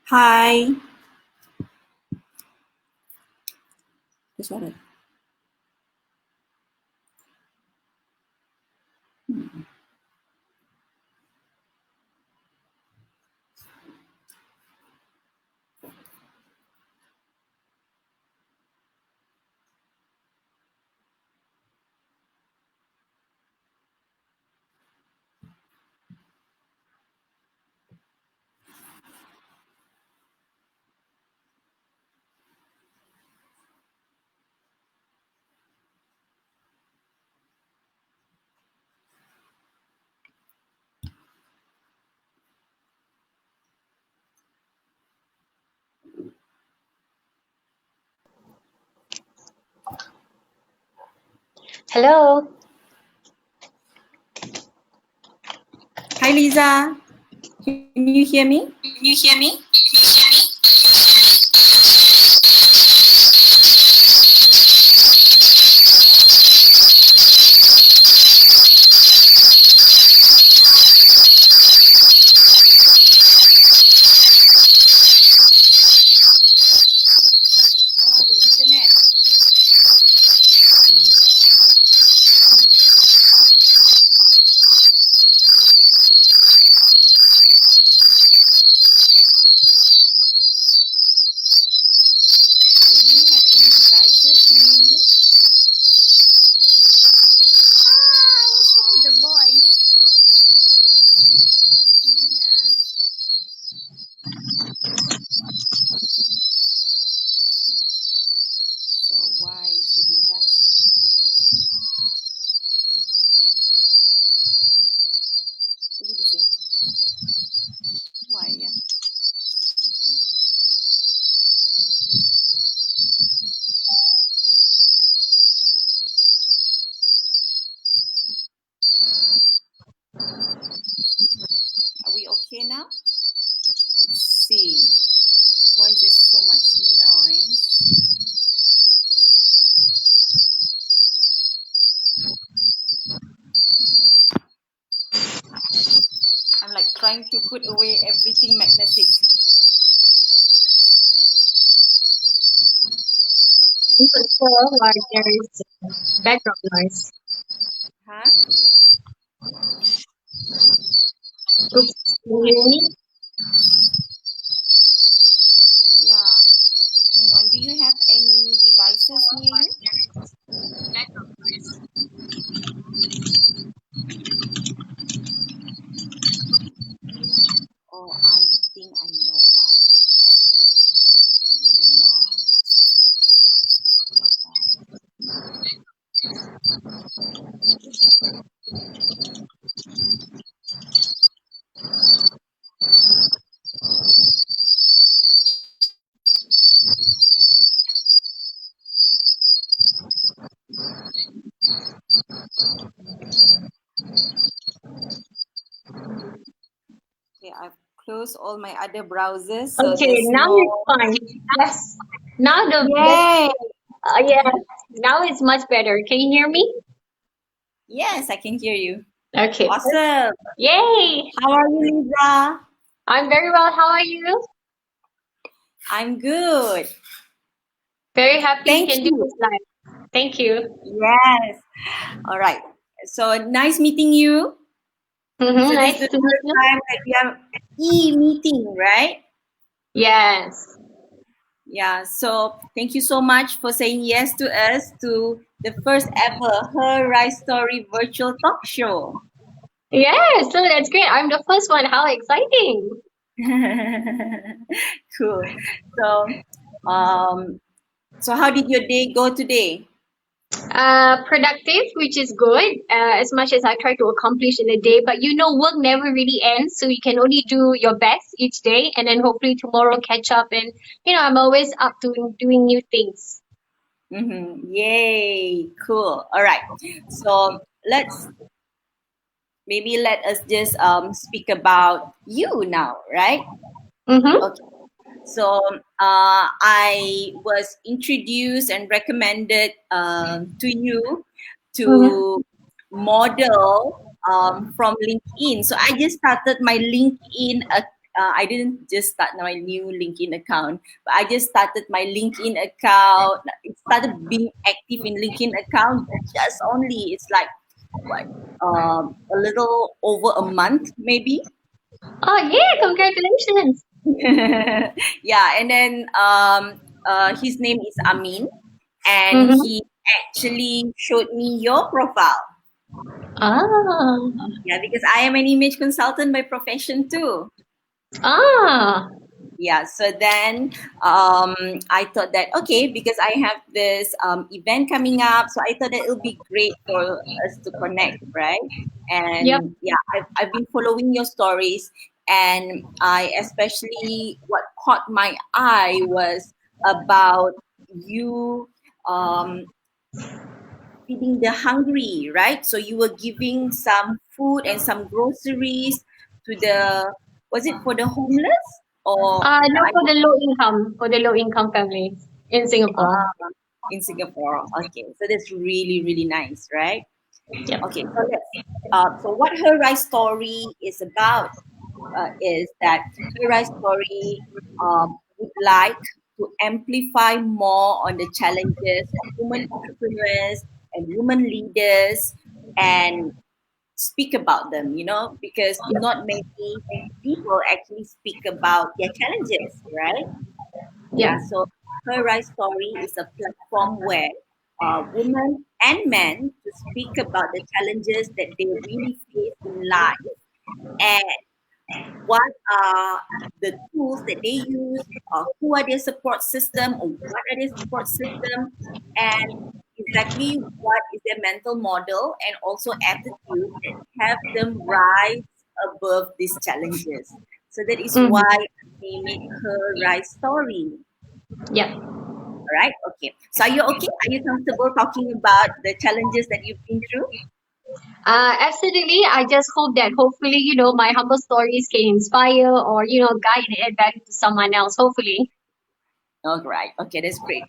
Hi. This one. Hello. Hi, Leza. Can you hear me? Can you hear me? The internet. Do you have any devices near you? What's wrong with the voice? Yeah. Okay. So why is the device? What did you say? Why? Yeah. Are we okay now? Let's see. Why is there so much noise? I'm like trying to put away everything magnetic. I'm not sure why there is background noise. Huh? Oops. Can you Why? hear me? Yeah. Hang on. Do you have any devices near you? Background noise. Oh, I think I know why. Okay, I've closed all my other browsers, so Okay, there's now no. it's fine. Yes. Now Yay! yeah, now it's much better. Can you hear me? Yes, I can hear you. Okay. Awesome. Yay! How are you, Leza? I'm very well. How are you? I'm good. Very happy we Thank can do you. this live. Thank you. Yes. All right. So nice meeting you. So this is Nice the to meet first you. time that we have e-meeting, right? Yes. Yeah. So thank you so much for saying yes to us to the first ever Her Rise Story virtual talk show. Yes, so that's great. I'm the first one. How exciting. Cool. So how did your day go today? Productive, which is good, as much as I try to accomplish in a day. But work never really ends, so you can only do your best each day, and then hopefully tomorrow catch up. And I'm always up to doing new things. Yay! Cool. All right. So let us just speak about you now, right? Mm-hmm. Okay. So I was introduced and recommended to you Mm-hmm. to model from LinkedIn. So I just started my LinkedIn. I didn't just start my new LinkedIn account, but I just started my LinkedIn account. It started being active in LinkedIn account just only. It's like what a little over a month maybe. Oh yeah, congratulations. Yeah, and then his name is Amin, and Mm-hmm. he actually showed me your profile. Ah. Yeah, because I am an image consultant by profession too. Ah. Yeah, so then I thought that okay, because I have this event coming up, so I thought that it'll be great for us to connect, right? Yep. And yeah, I've been following your stories, and I especially what caught my eye was about you um, feeding the hungry, right? So you were giving some food and some groceries to the, was it for the homeless or No, I for the low income families in Singapore. in Singapore. Okay, so that's really really nice, right? Yep. Okay, so let's. So what her rise story is about is that her rise story would like to amplify more on the challenges of women entrepreneurs and women leaders and speak about them. You know, because not many people actually speak about their challenges, right? Yep. Yeah, so Her Rise Story is a platform where women and men to speak about the challenges that they really face in life and what are the tools that they use, who are their support system, or what are their support system, and exactly what is their mental model and also attitude that have them rise above these challenges. So that is why Mm-hmm. I name it Her Rise Story. Yep. All right. Okay. So are you okay? Are you comfortable talking about the challenges that you've been through? Absolutely. I just hope that hopefully, my humble stories can inspire or, guide and add value to someone else, hopefully. All right. Okay, that's great.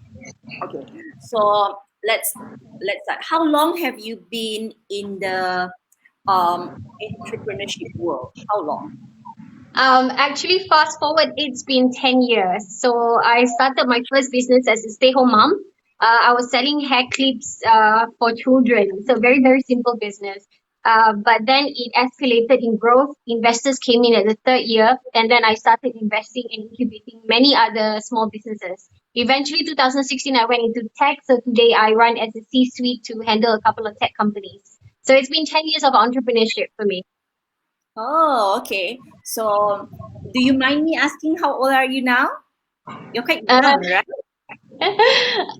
Okay. So let's start. How long have you been in the entrepreneurship world? How long? Actually, fast forward, it's been 10 years. So I started my first business as a stay-home mom. I was selling hair clips for children. So very, very simple business. But then it escalated in growth. Investors came in at the third year, and then I started investing and incubating many other small businesses. Eventually, 2016, I went into tech. So today I run as a C-suite to handle a couple of tech companies. So it's been 10 years of entrepreneurship for me. Oh, okay. So do you mind me asking how old are you now? You're quite Uh, young, right?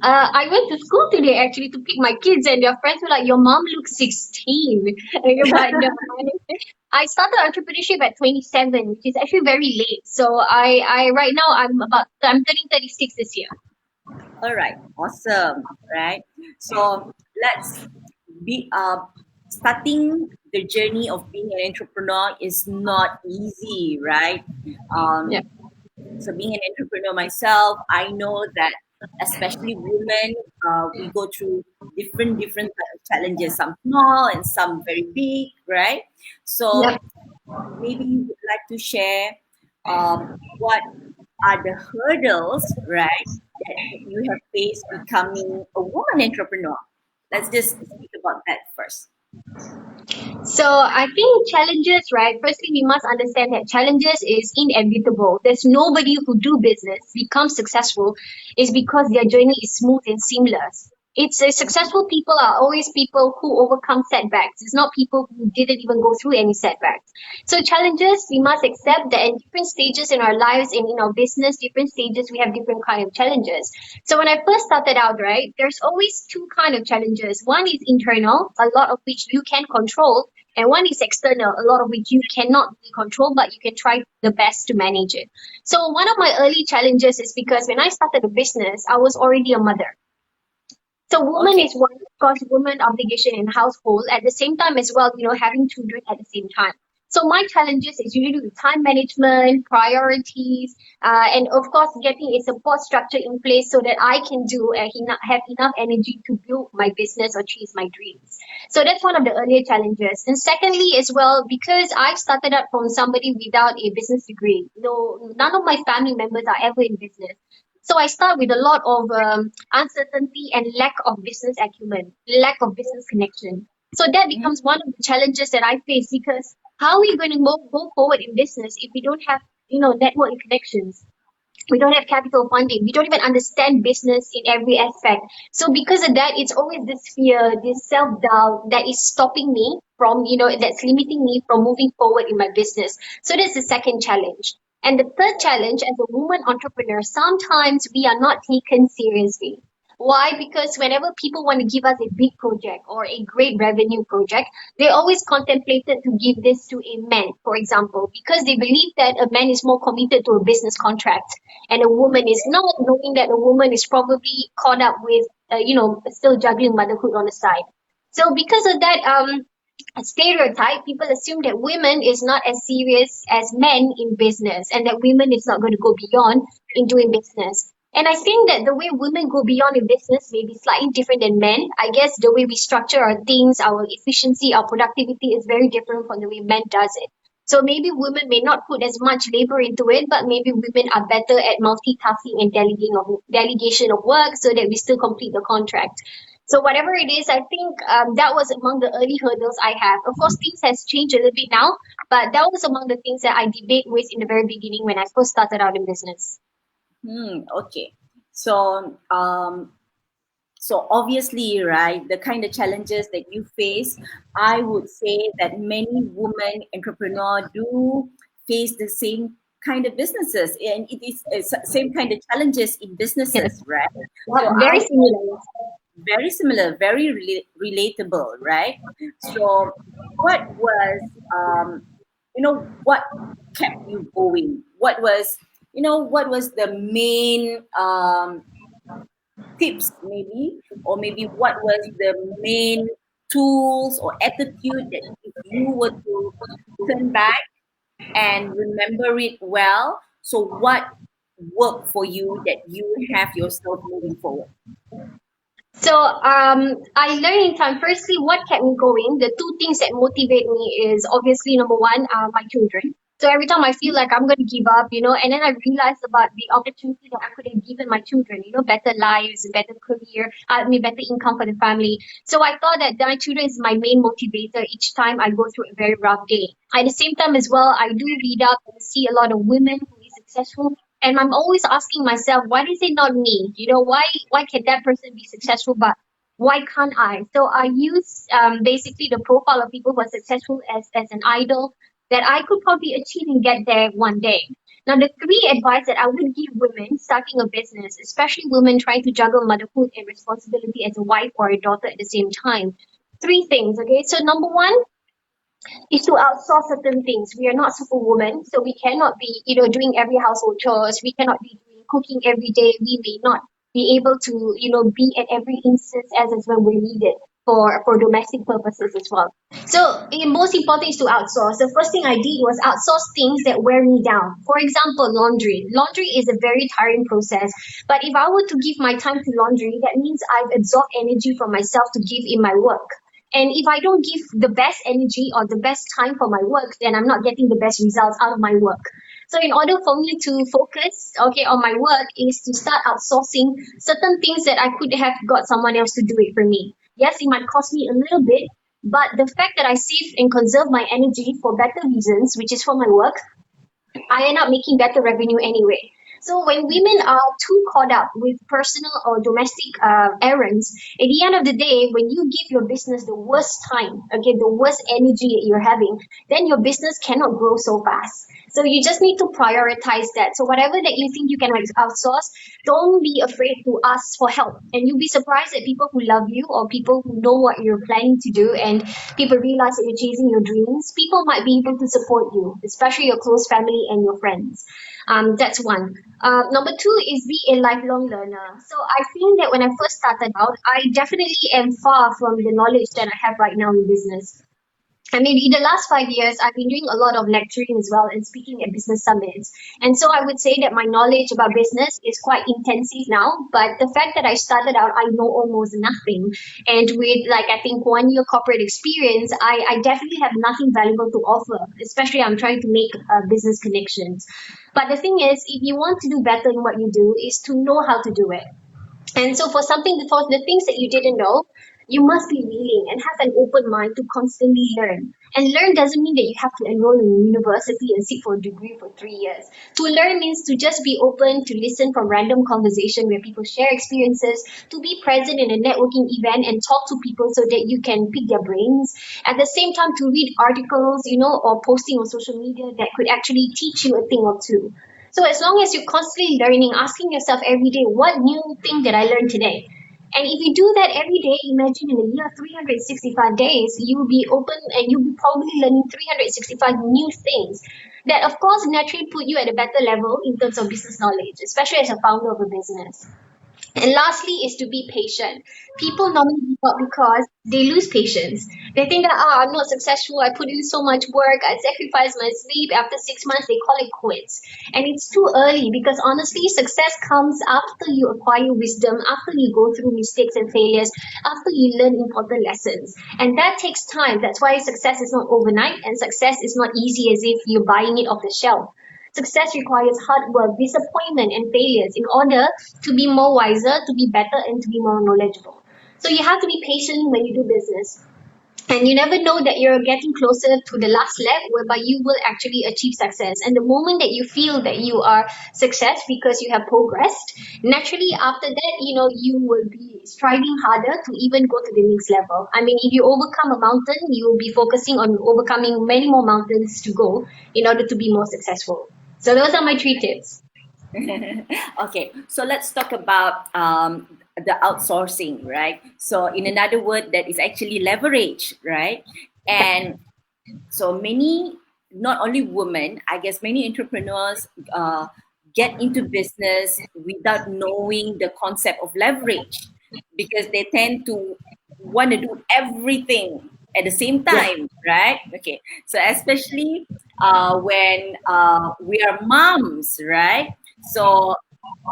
I went to school today actually to pick my kids, and their friends were like, "Your mom looks 16." But no, I started entrepreneurship at 27, which is actually very late. So I right now I'm turning 36 this year. All right. Awesome. Right. So let's be starting the journey of being an entrepreneur is not easy, right? Yeah, Um, so being an entrepreneur myself, I know that especially women, we go through different type of challenges, some small and some very big, right? yeah. So maybe you would like to share what are the hurdles, right, that you have faced becoming a woman entrepreneur. Let's just speak about that first. So I think challenges, right? Firstly, we must understand that challenges is inevitable. There's nobody who do business becomes successful is because their journey is smooth and seamless. It's successful people are always people who overcome setbacks. It's not people who didn't even go through any setbacks. So challenges, we must accept that in different stages in our lives and in our business, different stages, we have different kind of challenges. So when I first started out, right, there's always two kind of challenges. One is internal, a lot of which you can control, and one is external, a lot of which you cannot really control, but you can try the best to manage it. So one of my early challenges is because when I started a business, I was already a mother. So woman Okay. is one, of course, woman obligation in household at the same time as well, having children at the same time. So my challenges is usually with time management, priorities, and of course getting a support structure in place so that I can do and have enough energy to build my business or chase my dreams. So that's one of the earlier challenges. And secondly, as well, because I started out from somebody without a business degree, no, none of my family members are ever in business. So I start with a lot of uncertainty and lack of business acumen, lack of business connection. So that becomes one of the challenges that I face because how are we going to go forward in business if we don't have, network and connections? We don't have capital funding. We don't even understand business in every aspect. So because of that, it's always this fear, this self-doubt that is stopping me from, that's limiting me from moving forward in my business. So that's the second challenge. And the third challenge as a woman entrepreneur, sometimes we are not taken seriously. Why? Because whenever people want to give us a big project or a great revenue project, they always contemplated to give this to a man, for example, because they believe that a man is more committed to a business contract and a woman is not, knowing that a woman is probably caught up with, still juggling motherhood on the side. So because of that, stereotype, people assume that women is not as serious as men in business and that women is not going to go beyond in doing business. And I think that the way women go beyond in business may be slightly different than men. I guess the way we structure our things, our efficiency, our productivity is very different from the way men does it. So maybe women may not put as much labor into it, but maybe women are better at multitasking and delegation of work so that we still complete the contract. So whatever it is, I think that was among the early hurdles I have. Of course, things has changed a little bit now, but that was among the things that I debate with in the very beginning when I first started out in business. Okay. So, so obviously, right, the kind of challenges that you face, I would say that many women entrepreneurs do face the same kind of businesses, and it is same kind of challenges in Yes. businesses, right? Yeah, So very I similar. very similar, very relatable, right? So, what was, what kept you going? What was the main tips, maybe, or maybe what was the main tools or attitude that if you were to turn back and remember it well, so what worked for you that you have yourself moving forward? So I learned in time. Firstly, what kept me going? The two things that motivate me is obviously number one, my children. So every time I feel like I'm going to give up, and then I realized about the opportunity that I could have given my children, better lives, better career, better income for the family. So I thought that my children is my main motivator each time I go through a very rough day. At the same time as well, I do read up and see a lot of women who is successful, and I'm always asking myself, why is it not me? Why can that person be successful, but why can't I? So I use basically the profile of people who are successful as an idol that I could probably achieve and get there one day. Now, the three advice that I would give women starting a business, especially women trying to juggle motherhood and responsibility as a wife or a daughter at the same time. Three things, okay? So number one, is to outsource certain things. We are not superwoman, so we cannot be, doing every household chores. We cannot be doing cooking every day. We may not be able to, be at every instance as is when we're needed for domestic purposes as well. So most important is to outsource. The first thing I did was outsource things that wear me down. For example, laundry. Laundry is a very tiring process. But if I were to give my time to laundry, that means I've absorbed energy from myself to give in my work. And if I don't give the best energy or the best time for my work, then I'm not getting the best results out of my work. So in order for me to focus, okay, on my work is to start outsourcing certain things that I could have got someone else to do it for me. Yes, it might cost me a little bit, but the fact that I save and conserve my energy for better reasons, which is for my work, I end up making better revenue anyway. So when women are too caught up with personal or domestic errands, at the end of the day, when you give your business the worst time, okay, the worst energy that you're having, then your business cannot grow so fast. So you just need to prioritize that. So whatever that you think you can outsource, don't be afraid to ask for help. And you'll be surprised at people who love you or people who know what you're planning to do and people realize that you're chasing your dreams. People might be able to support you, especially your close family and your friends. That's one. Number two is be a lifelong learner. So I think that when I first started out, I definitely am far from the knowledge that I have right now in business. I mean, in the last 5 years, I've been doing a lot of lecturing as well and speaking at business summits. And so I would say that my knowledge about business is quite intensive now. But the fact that I started out, I know almost nothing. And with like, I think 1 year corporate experience, I definitely have nothing valuable to offer, especially I'm trying to make business connections. But the thing is, if you want to do better in what you do, is to know how to do it. And so for the things that you didn't know, you must be willing and have an open mind to constantly learn. And learn doesn't mean that you have to enroll in university and sit for a degree for 3 years. To learn means to just be open to listen from random conversation where people share experiences, to be present in a networking event and talk to people so that you can pick their brains. At the same time, to read articles, or posting on social media that could actually teach you a thing or two. So as long as you're constantly learning, asking yourself every day, what new thing did I learn today? And if you do that every day, imagine in a year, 365 days, you will be open and you'll be probably learning 365 new things that, of course, naturally put you at a better level in terms of business knowledge, especially as a founder of a business. And lastly is to be patient. People normally give up because they lose patience. They think that, I'm not successful, I put in so much work, I sacrifice my sleep. After 6 months, they call it quits. And it's too early because honestly, success comes after you acquire wisdom, after you go through mistakes and failures, after you learn important lessons. And that takes time. That's why success is not overnight and success is not easy as if you're buying it off the shelf. Success requires hard work, disappointment, and failures in order to be more wiser, to be better, and to be more knowledgeable. So you have to be patient when you do business. And you never know that you're getting closer to the last lap whereby you will actually achieve success. And the moment that you feel that you are success because you have progressed, naturally after that, you will be striving harder to even go to the next level. I mean, if you overcome a mountain, you will be focusing on overcoming many more mountains to go in order to be more successful. So those are my 3 tips. Okay, so let's talk about the outsourcing, right? So, in another word, that is actually leverage, right? And so many, not only women, I guess many entrepreneurs get into business without knowing the concept of leverage because they tend to want to do everything at the same Yeah. time, right? Okay, so especially when we are moms, right? So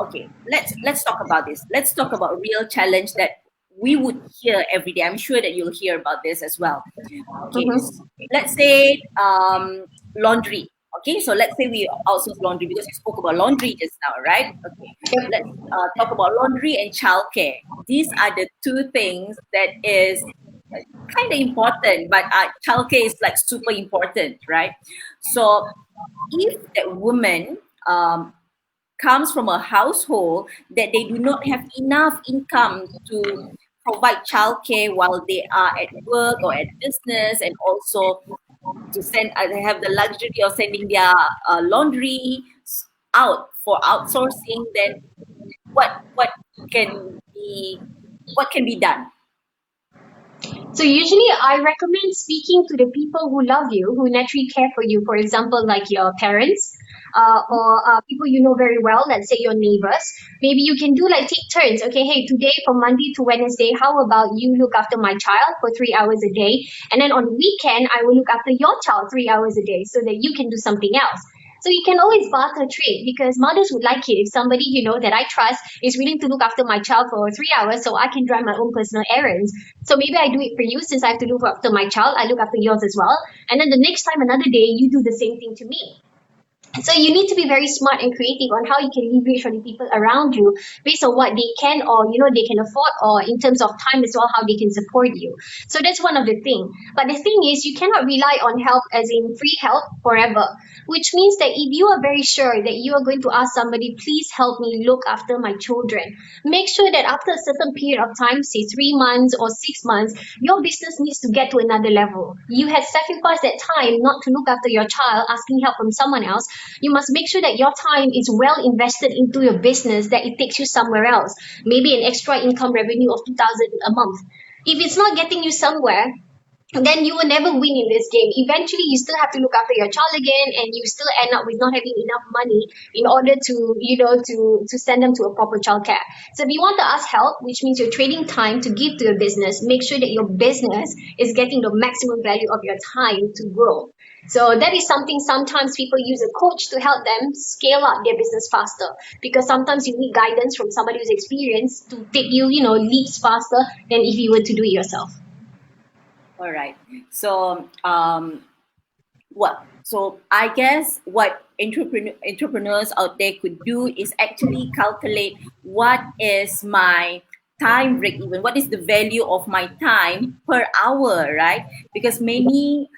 okay, let's talk about this. Let's talk about real challenge that we would hear every day. I'm sure that you'll hear about this as well. Okay, Mm-hmm. let's say laundry. Okay, so let's say we outsource laundry because you spoke about laundry just now, right? Okay, let's Yep. talk about laundry and childcare. These are the two things that is kind of important, but childcare is like super important, right? So if that woman comes from a household that they do not have enough income to provide childcare while they are at work or at business, and also to send, they have the luxury of sending their laundry out for outsourcing, then what can be what can be done? So usually I recommend speaking to the people who love you, who naturally care for you. For example, like your parents, or people you know very well. Let's say your neighbors. Maybe you can do like take turns. Okay, hey, today from Monday to Wednesday, how about you look after my child for 3 hours a day, and then on weekend I will look after your child 3 hours a day, so that you can do something else. So you can always barter trade because mothers would like it if somebody that I trust is willing to look after my child for 3 hours so I can drive my own personal errands. So maybe I do it for you since I have to look after my child. I look after yours as well. And then the next time, another day, you do the same thing to me. So you need to be very smart and creative on how you can leverage on the people around you based on what they can or they can afford, or in terms of time as well, how they can support you. So that's one of the thing. But the thing is, you cannot rely on help as in free help forever, which means that if you are very sure that you are going to ask somebody, please help me look after my children, make sure that after a certain period of time, say 3 months or 6 months, your business needs to get to another level. You have sacrificed that time not to look after your child, asking help from someone else. You must make sure that your time is well invested into your business, that it takes you somewhere else, maybe an extra income revenue of 2,000 a month. If it's not getting you somewhere, then you will never win in this game. Eventually, you still have to look after your child again, and you still end up with not having enough money in order to, to send them to a proper childcare. So if you want to ask help, which means you're trading time to give to your business, make sure that your business is getting the maximum value of your time to grow. So that is something sometimes people use a coach to help them scale up their business faster, because sometimes you need guidance from somebody who's experienced to take you, leaps faster than if you were to do it yourself. All right. So, so I guess what entrepreneurs out there could do is actually calculate what is my time break even, what is the value of my time per hour, right? Because many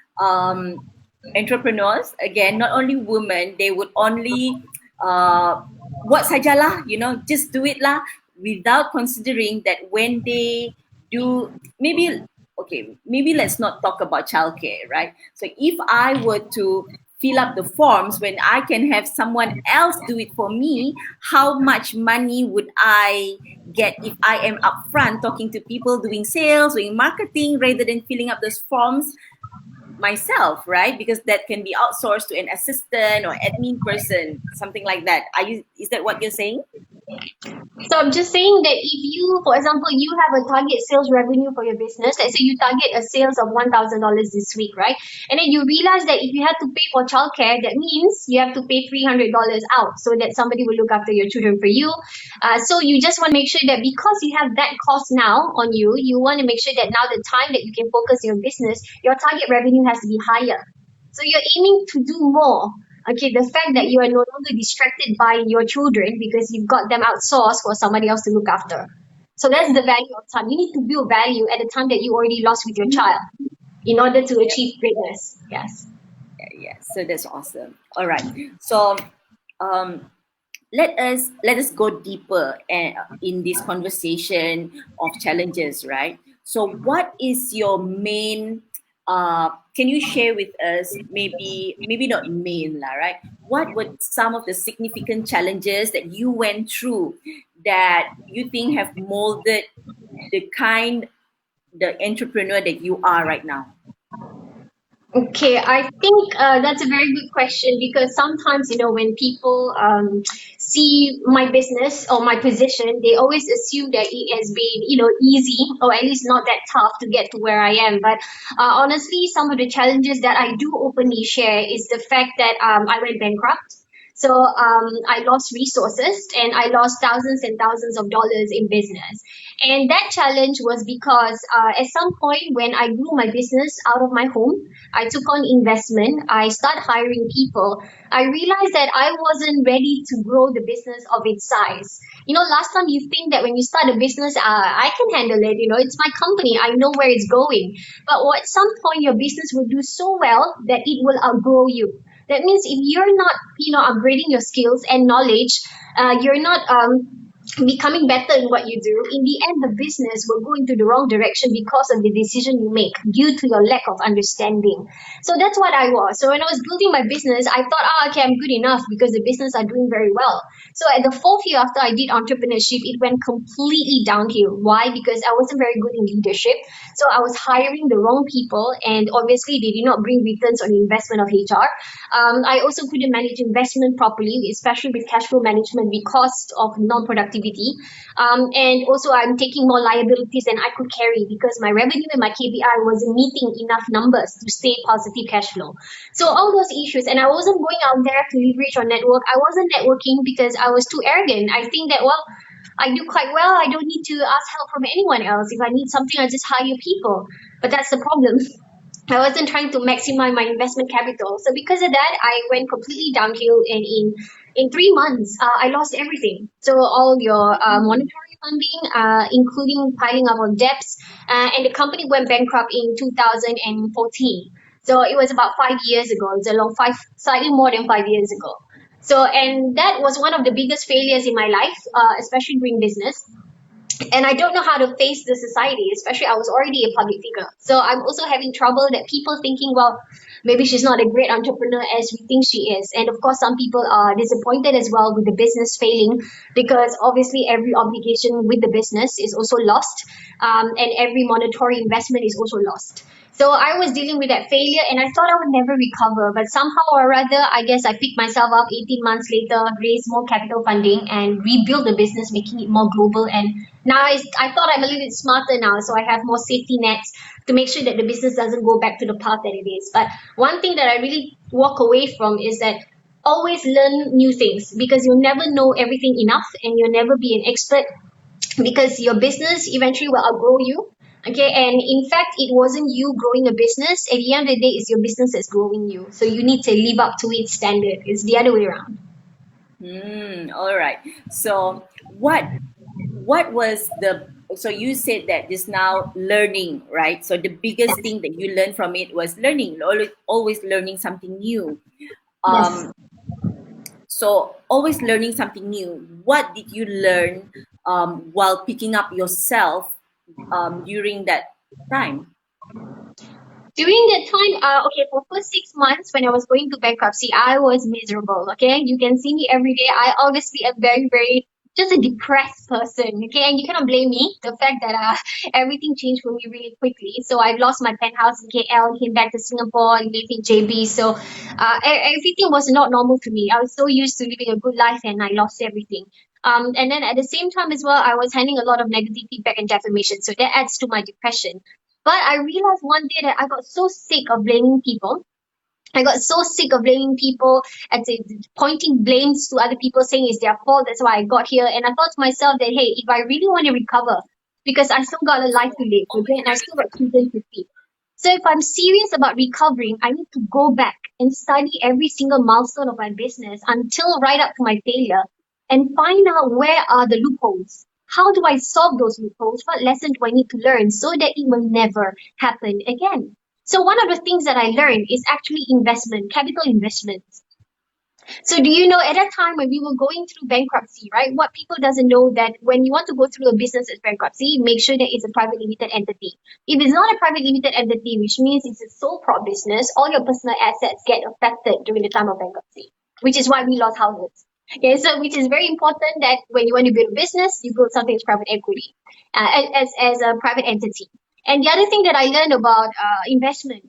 entrepreneurs, again, not only women, they would only buat sajalah, just do it lah, without considering that when they do, maybe, okay, maybe let's not talk about childcare, right? So if I were to fill up the forms when I can have someone else do it for me, how much money would I get if I am upfront talking to people, doing sales, doing marketing, rather than filling up those forms myself, right? Because that can be outsourced to an assistant or admin person, something like that. Is that what you're saying? So I'm just saying that if you, for example, you have a target sales revenue for your business, let's say you target a sales of $1,000 this week, right? And then you realize that if you have to pay for childcare, that means you have to pay $300 out so that somebody will look after your children for you. So you just want to make sure that because you have that cost now on you, you want to make sure that now the time that you can focus your business, your target revenue has to be higher. So you're aiming to do more. Okay, the fact that you are no longer distracted by your children because you've got them outsourced for somebody else to look after. So that's the value of time. You need to build value at the time that you already lost with your child in order to Yeah, achieve greatness. Yes. yeah. So that's awesome. All right. So um, let us go deeper in this conversation of challenges, right? So what is your main can you share with us, maybe not main lah, right? What were some of the significant challenges that you went through that you think have molded the entrepreneur that you are right now? Okay, I think that's a very good question, because sometimes, when people see my business or my position, they always assume that it has been, easy, or at least not that tough to get to where I am. But honestly, some of the challenges that I do openly share is the fact that I went bankrupt. So I lost resources, and I lost thousands and thousands of dollars in business. And that challenge was because at some point when I grew my business out of my home, I took on investment, I started hiring people. I realized that I wasn't ready to grow the business of its size. Last time you think that when you start a business, I can handle it, it's my company, I know where it's going. But at some point, your business will do so well that it will outgrow you. That means if you're not, upgrading your skills and knowledge, you're not becoming better in what you do, in the end, the business will go into the wrong direction because of the decision you make due to your lack of understanding. So that's what I was. So when I was building my business, I thought, okay, I'm good enough because the business are doing very well. So at the fourth year after I did entrepreneurship, it went completely downhill. Why? Because I wasn't very good in leadership. So I was hiring the wrong people, and obviously they did not bring returns on the investment of HR. I also couldn't manage investment properly, especially with cash flow management because of non-productivity. And also I'm taking more liabilities than I could carry because my revenue and my KPI wasn't meeting enough numbers to stay positive cash flow. So all those issues, and I wasn't going out there to leverage or network. I wasn't networking because I was too arrogant. I think that, well, I do quite well. I don't need to ask help from anyone else. If I need something, I just hire people. But that's the problem. I wasn't trying to maximize my investment capital. So because of that, I went completely downhill. And in 3 months, I lost everything. So all your monetary funding, including piling up on debts, and the company went bankrupt in 2014. So it was about 5 years ago. It's a long five, slightly more than 5 years ago. So, and that was one of the biggest failures in my life, especially doing business. and I don't know how to face the society, especially I was already a public figure. So I'm also having trouble that people thinking, well, maybe she's not a great entrepreneur as we think she is. And of course, some people are disappointed as well with the business failing because obviously every obligation with the business is also lost, and every monetary investment is also lost. So I was dealing with that failure and I thought I would never recover. But somehow or other, I guess I picked myself up 18 months later, raised more capital funding and rebuilt the business, making it more global. And now I thought I'm a little bit smarter now. So I have more safety nets to make sure that the business doesn't go back to the path that it is. But one thing that I really walk away from is that always learn new things because you'll never know everything enough and you'll never be an expert because your business eventually will outgrow you. Okay, and in fact, it wasn't you growing a business. At the end of the day, it's your business that's growing you. So you need to live up to its standard. It's the other way around. All right. So what was the so you said that just now learning, right? So the biggest thing that you learned from it was learning, always learning something new. Yes. Um, so always learning something new. What did you learn while picking up yourself during that time? During that time, okay, for first 6 months when I was going to bankruptcy, I was miserable. Okay, you can see me every day. I obviously am very, very just a depressed person. Okay, and you cannot blame me. The fact that everything changed for me really quickly. So I've lost my penthouse in KL, came back to Singapore, lived in JB. So everything was not normal to me. I was so used to living a good life, and I lost everything. And then at the same time as well, I was handling a lot of negative feedback and defamation. So that adds to my depression. But I realized one day that I got so sick of blaming people. I got so sick of blaming people and pointing blames to other people, saying it's their fault. That's why I got here. And I thought to myself that, hey, if I really want to recover, because I still got a life to live, okay, and I still got children to feed. So if I'm serious about recovering, I need to go back and study every single milestone of my business until right up to my failure and find out where are the loopholes. How do I solve those loopholes? What lesson do I need to learn so that it will never happen again? So one of the things that I learned is actually investment, capital investments. So do you know at that time when we were going through bankruptcy, right? What people doesn't know that when you want to go through a business as bankruptcy, make sure that it's a private limited entity. If it's not a private limited entity, which means it's a sole prop business, all your personal assets get affected during the time of bankruptcy, which is why we lost houses. Okay, so which is very important that when you want to build a business, you build something as private equity, as a private entity. And the other thing that I learned about investment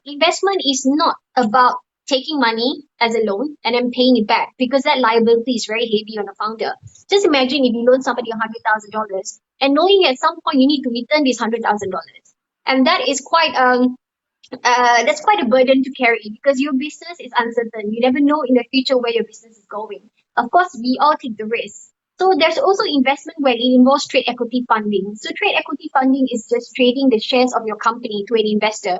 is not about taking money as a loan and then paying it back because that liability is very heavy on the founder. Just imagine if you loan somebody $100,000 and knowing at some point you need to return this $100,000, and that is quite that's quite a burden to carry because your business is uncertain. You never know in the future where your business is going. Of course, we all take the risk. So there's also investment where it involves trade equity funding. So trade equity funding is just trading the shares of your company to an investor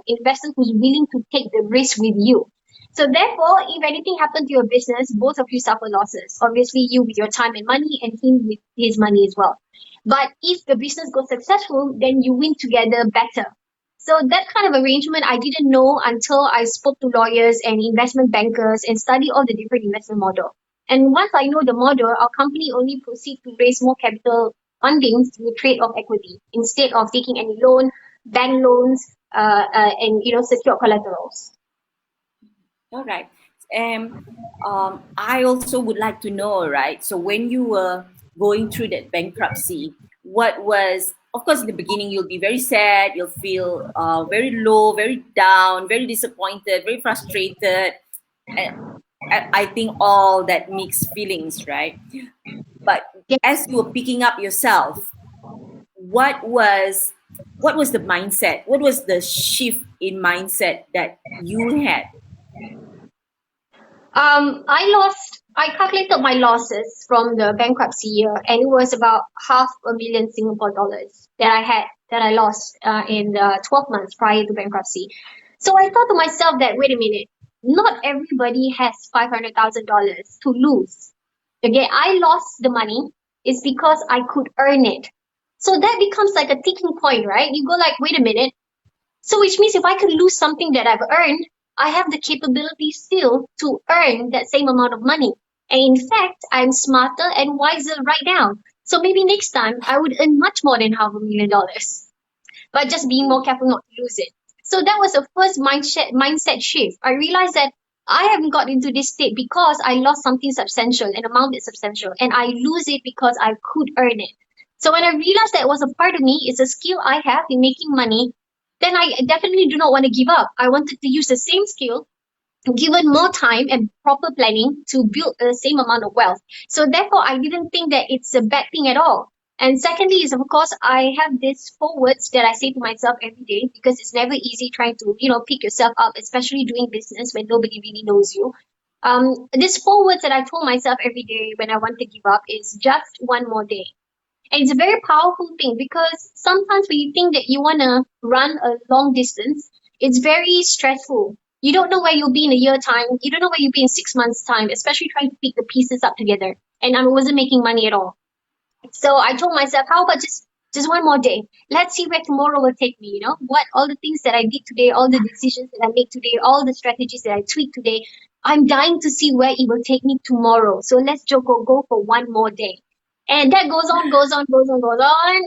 who's willing to take the risk with you. So therefore, if anything happened to your business, both of you suffer losses. Obviously, you with your time and money, and him with his money as well. But if the business goes successful, then you win together better. So that kind of arrangement I didn't know until I spoke to lawyers and investment bankers and studied all the different investment model. And once I know the model, our company only proceed to raise more capital funding through trade of equity instead of taking any loan, bank loans, and secure collaterals. All right. And I also would like to know, right? So when you were going through that bankruptcy, what was, of course, in the beginning, you'll be very sad, you'll feel very low, very down, very disappointed, very frustrated. And I think all that mixed feelings, right? But Yeah. as you were picking up yourself, what was what was the mindset? What was the shift in mindset that you had? I calculated my losses from the bankruptcy year, and it was about half a million Singapore dollars that I lost in the 12 months prior to bankruptcy. So I thought to myself that, wait a minute, not everybody has $500,000 to lose. Okay, I lost the money is because I could earn it. So that becomes like a ticking point, right? You go like, wait a minute, so which means if I can lose something that I've earned, I have the capability still to earn that same amount of money. And in fact, I'm smarter and wiser right now. So maybe next time I would earn much more than $500,000, but just being more careful not to lose it. So that was the first mindset shift. I realized that I haven't got into this state because I lost something substantial, an amount that's substantial, and I lose it because I could earn it. So when I realized that it was a part of me, it's a skill I have in making money, then I definitely do not want to give up. I wanted to use the same skill given more time and proper planning to build the same amount of wealth. So therefore, I didn't think that it's a bad thing at all. And secondly, is of course I have these 4 words that I say to myself every day because it's never easy trying to pick yourself up, especially doing business when nobody really knows you. These 4 words that I told myself every day when I want to give up is just one more day. And it's a very powerful thing because sometimes when you think that you want to run a long distance, it's very stressful. You don't know where you'll be in a year time. You don't know where you'll be in 6 months time, especially trying to pick the pieces up together. And I wasn't making money at all. So I told myself, how about just one more day? Let's see where tomorrow will take me. What all the things that I did today, all the decisions that I make today, all the strategies that I tweak today. I'm dying to see where it will take me tomorrow. So let's just go for one more day. And that goes on, goes on, goes on, goes on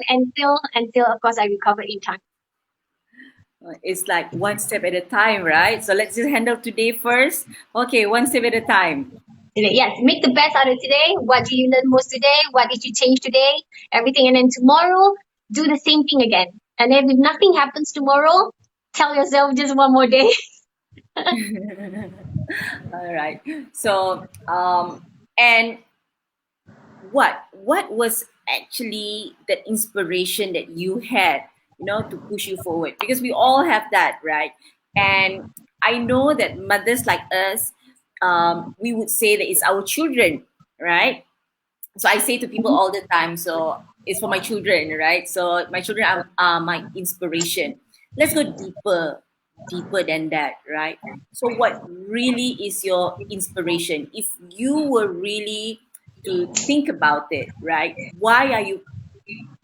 until of course I recover in time. It's like one step at a time, right? So let's just handle today first. Okay, one step at a time. Yes, make the best out of today. What did you learn most today? What did you change today? Everything. And then tomorrow, do the same thing again. And if nothing happens tomorrow, tell yourself just one more day. All right. So, and what was actually the inspiration that you had, to push you forward? Because we all have that, right? And I know that mothers like us, we would say that it's our children, right? So I say to people all the time, so it's for my children, right? So my children are my inspiration. Let's go deeper than that, right? So what really is your inspiration? If you were really to think about it, right? Why are you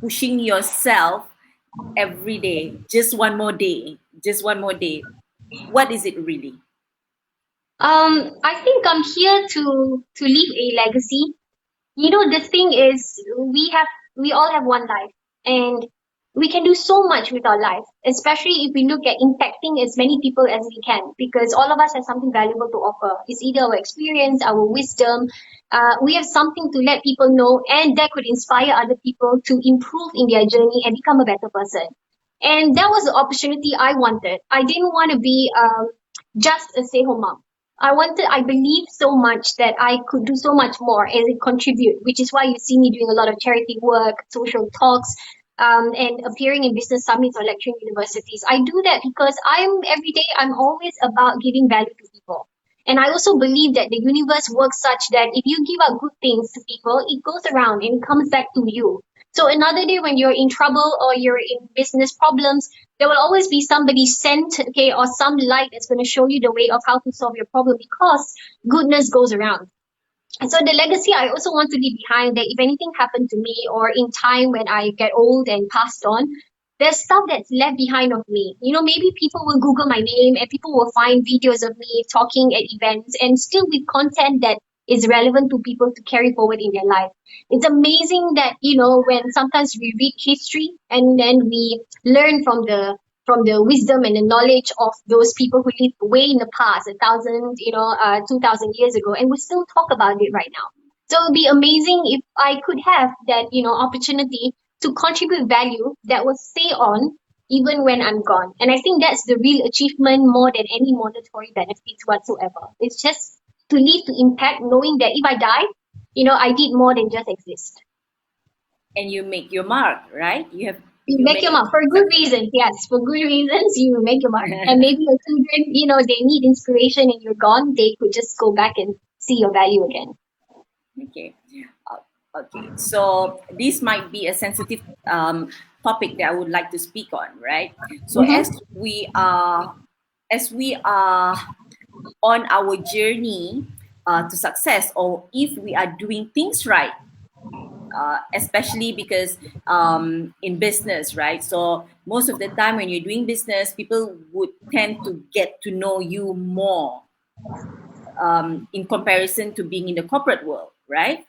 pushing yourself every day? Just one more day, just one more day. What is it really? I think I'm here to leave a legacy. The thing is, we all have one life, and we can do so much with our life, especially if we look at impacting as many people as we can, because all of us have something valuable to offer. It's either our experience, our wisdom. We have something to let people know, and that could inspire other people to improve in their journey and become a better person. And that was the opportunity I wanted. I didn't want to be just a stay-home mom. I believe so much that I could do so much more as a contribute, which is why you see me doing a lot of charity work, social talks, and appearing in business summits or lecturing universities. I do that because every day, I'm always about giving value to people. And I also believe that the universe works such that if you give out good things to people, it goes around and it comes back to you. So another day when you're in trouble or you're in business problems, there will always be somebody sent, okay, or some light that's going to show you the way of how to solve your problem because goodness goes around. And so the legacy I also want to leave behind, that if anything happened to me or in time when I get old and passed on, there's stuff that's left behind of me. Maybe people will Google my name and people will find videos of me talking at events and still with content that is relevant to people to carry forward in their life. It's amazing that, when sometimes we read history and then we learn from the wisdom and the knowledge of those people who lived way in the past, 2,000 years ago, and we still talk about it right now. So it would be amazing if I could have that, opportunity to contribute value that will stay on even when I'm gone. And I think that's the real achievement more than any monetary benefits whatsoever. It's just to leave to impact, knowing that if I die, I did more than just exist. And you make your mark, right? You You make make your mark for good reasons. Yes, for good reasons, you make your mark. And maybe your children, they need inspiration and you're gone, they could just go back and see your value again. Okay. Okay. So this might be a sensitive topic that I would like to speak on, right? So Mm-hmm. as we are on our journey to success, or if we are doing things right, especially because in business, right? So most of the time when you're doing business, people would tend to get to know you more in comparison to being in the corporate world, right?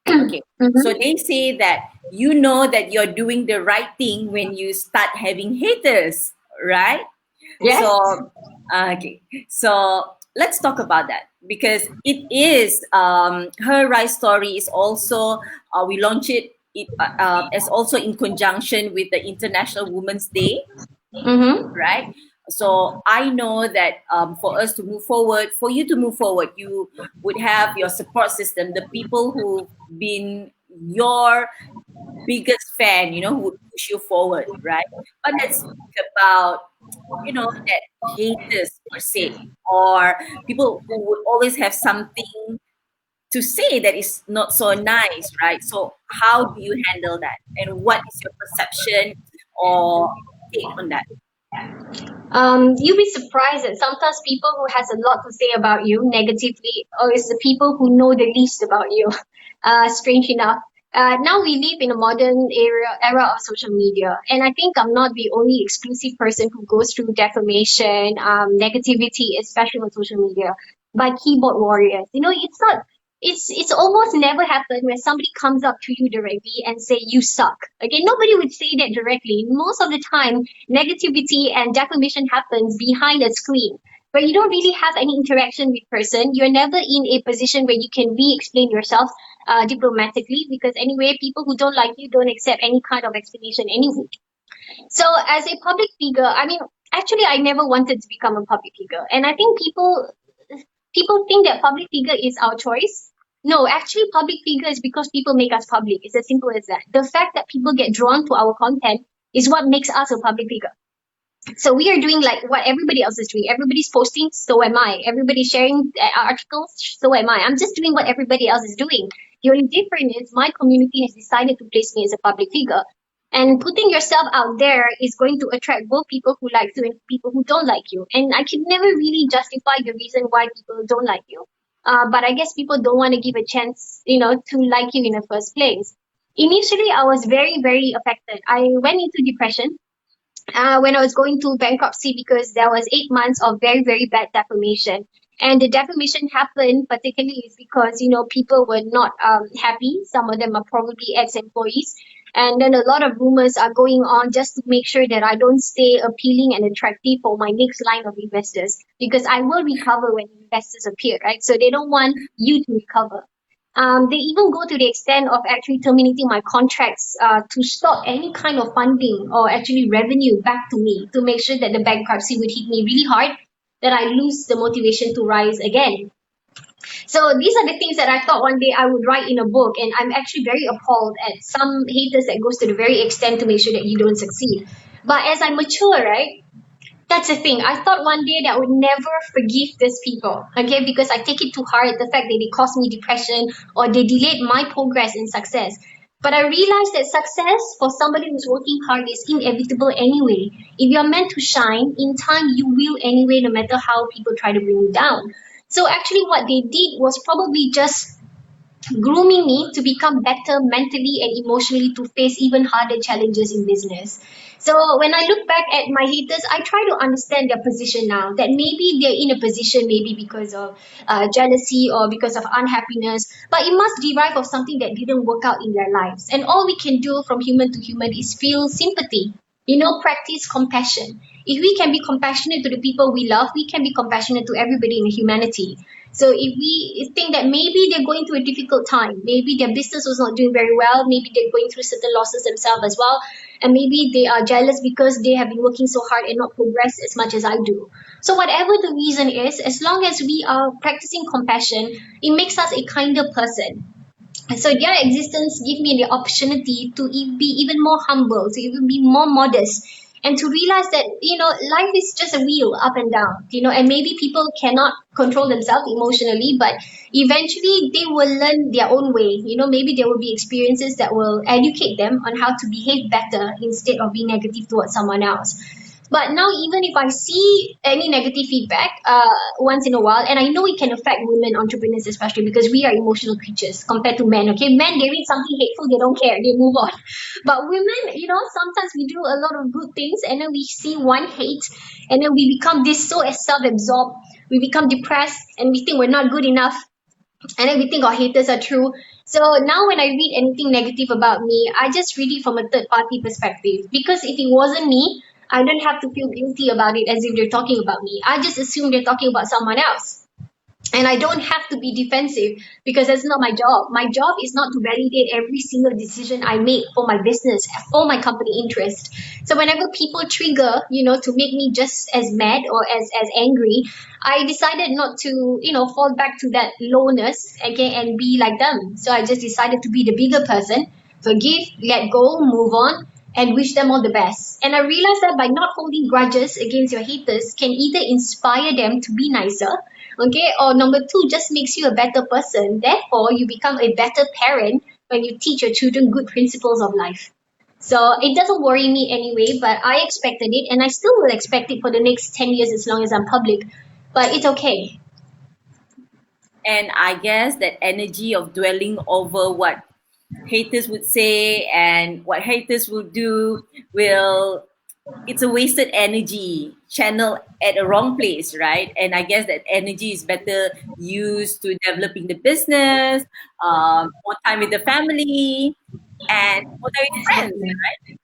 Okay. So Mm-hmm. they say that you know that you're doing the right thing when you start having haters, right? Yes. So, okay. So let's talk about that because it is her rise story is also we launch it as also in conjunction with the International Women's Day, Mm-hmm. right? So I know that for us to move forward, for you to move forward, you would have your support system, the people who've been your biggest fan, who would push you forward, right? But let's speak about, that haters per se, or people who would always have something to say that is not so nice, right? So how do you handle that? And what is your perception or take on that? You'll be surprised that sometimes people who has a lot to say about you negatively, or is the people who know the least about you. Strange enough. Now we live in a modern era of social media, and I think I'm not the only exclusive person who goes through defamation, negativity, especially on social media, by keyboard warriors. It's not. It's almost never happened where somebody comes up to you directly and say you suck. Okay, nobody would say that directly. Most of the time, negativity and defamation happens behind a screen where you don't really have any interaction with person. You're never in a position where you can re-explain yourself diplomatically, because anyway, people who don't like you don't accept any kind of explanation anyway. So as a public figure, I mean, actually, I never wanted to become a public figure, and I think people think that public figure is our choice. No, actually, public figure is because people make us public. It's as simple as that. The fact that people get drawn to our content is what makes us a public figure. So we are doing like what everybody else is doing. Everybody's posting, so am I. Everybody's sharing articles, so am I. I'm just doing what everybody else is doing. The only difference is my community has decided to place me as a public figure. And putting yourself out there is going to attract both people who like you and people who don't like you. And I could never really justify the reason why people don't like you. But I guess people don't want to give a chance, to like you in the first place. Initially, I was very, very affected. I went into depression when I was going to bankruptcy, because there was 8 months of very, very bad defamation. And the defamation happened particularly is because, people were not happy. Some of them are probably ex-employees. And then a lot of rumors are going on just to make sure that I don't stay appealing and attractive for my next line of investors, because I will recover when investors appear, right? So they don't want you to recover. They even go to the extent of actually terminating my contracts to stop any kind of funding or actually revenue back to me, to make sure that the bankruptcy would hit me really hard, that I lose the motivation to rise again. So these are the things that I thought one day I would write in a book, and I'm actually very appalled at some haters that goes to the very extent to make sure that you don't succeed. But as I mature, right, that's the thing. I thought one day that I would never forgive these people, okay, because I take it too hard, the fact that they caused me depression or they delayed my progress in success. But I realized that success for somebody who's working hard is inevitable anyway. If you're meant to shine, in time you will anyway, no matter how people try to bring you down. So actually, what they did was probably just grooming me to become better mentally and emotionally to face even harder challenges in business. So when I look back at my haters, I try to understand their position now. That maybe they're in a position, maybe because of jealousy or because of unhappiness, but it must derive of something that didn't work out in their lives. And all we can do from human to human is feel sympathy. Practice compassion. If we can be compassionate to the people we love, we can be compassionate to everybody in humanity. So if we think that maybe they're going through a difficult time, maybe their business was not doing very well, maybe they're going through certain losses themselves as well, and maybe they are jealous because they have been working so hard and not progressed as much as I do. So whatever the reason is, as long as we are practicing compassion, it makes us a kinder person. So their existence give me the opportunity to be even more humble, to even be more modest, and to realize that life is just a wheel up and down. And maybe people cannot control themselves emotionally, but eventually they will learn their own way. Maybe there will be experiences that will educate them on how to behave better instead of being negative towards someone else. But now, even if I see any negative feedback once in a while, and I know it can affect women entrepreneurs especially, because we are emotional creatures compared to men. Okay, men, they read something hateful, they don't care, they move on. But women, sometimes we do a lot of good things, and then we see one hate, and then we become this so self-absorbed, we become depressed, and we think we're not good enough. and then we think our haters are true. So now when I read anything negative about me, I just read it from a third party perspective. Because if it wasn't me, I don't have to feel guilty about it as if they're talking about me. I just assume they're talking about someone else, and I don't have to be defensive because that's not my job. My job is not to validate every single decision I make for my business, for my company interest. So whenever people trigger, to make me just as mad or as angry, I decided not to, fall back to that lowness again and be like them. So I just decided to be the bigger person, forgive, let go, move on, and wish them all the best. And I realized that by not holding grudges against your haters can either inspire them to be nicer, okay, or number two, just makes you a better person. Therefore, you become a better parent when you teach your children good principles of life. So it doesn't worry me anyway, but I expected it and I still will expect it for the next 10 years as long as I'm public. But it's okay. And I guess that energy of dwelling over what haters would say and what haters will do will it's a wasted energy channel at a wrong place, right? And I guess that energy is better used to developing the business, more time with the family, and more time with friends. Exactly.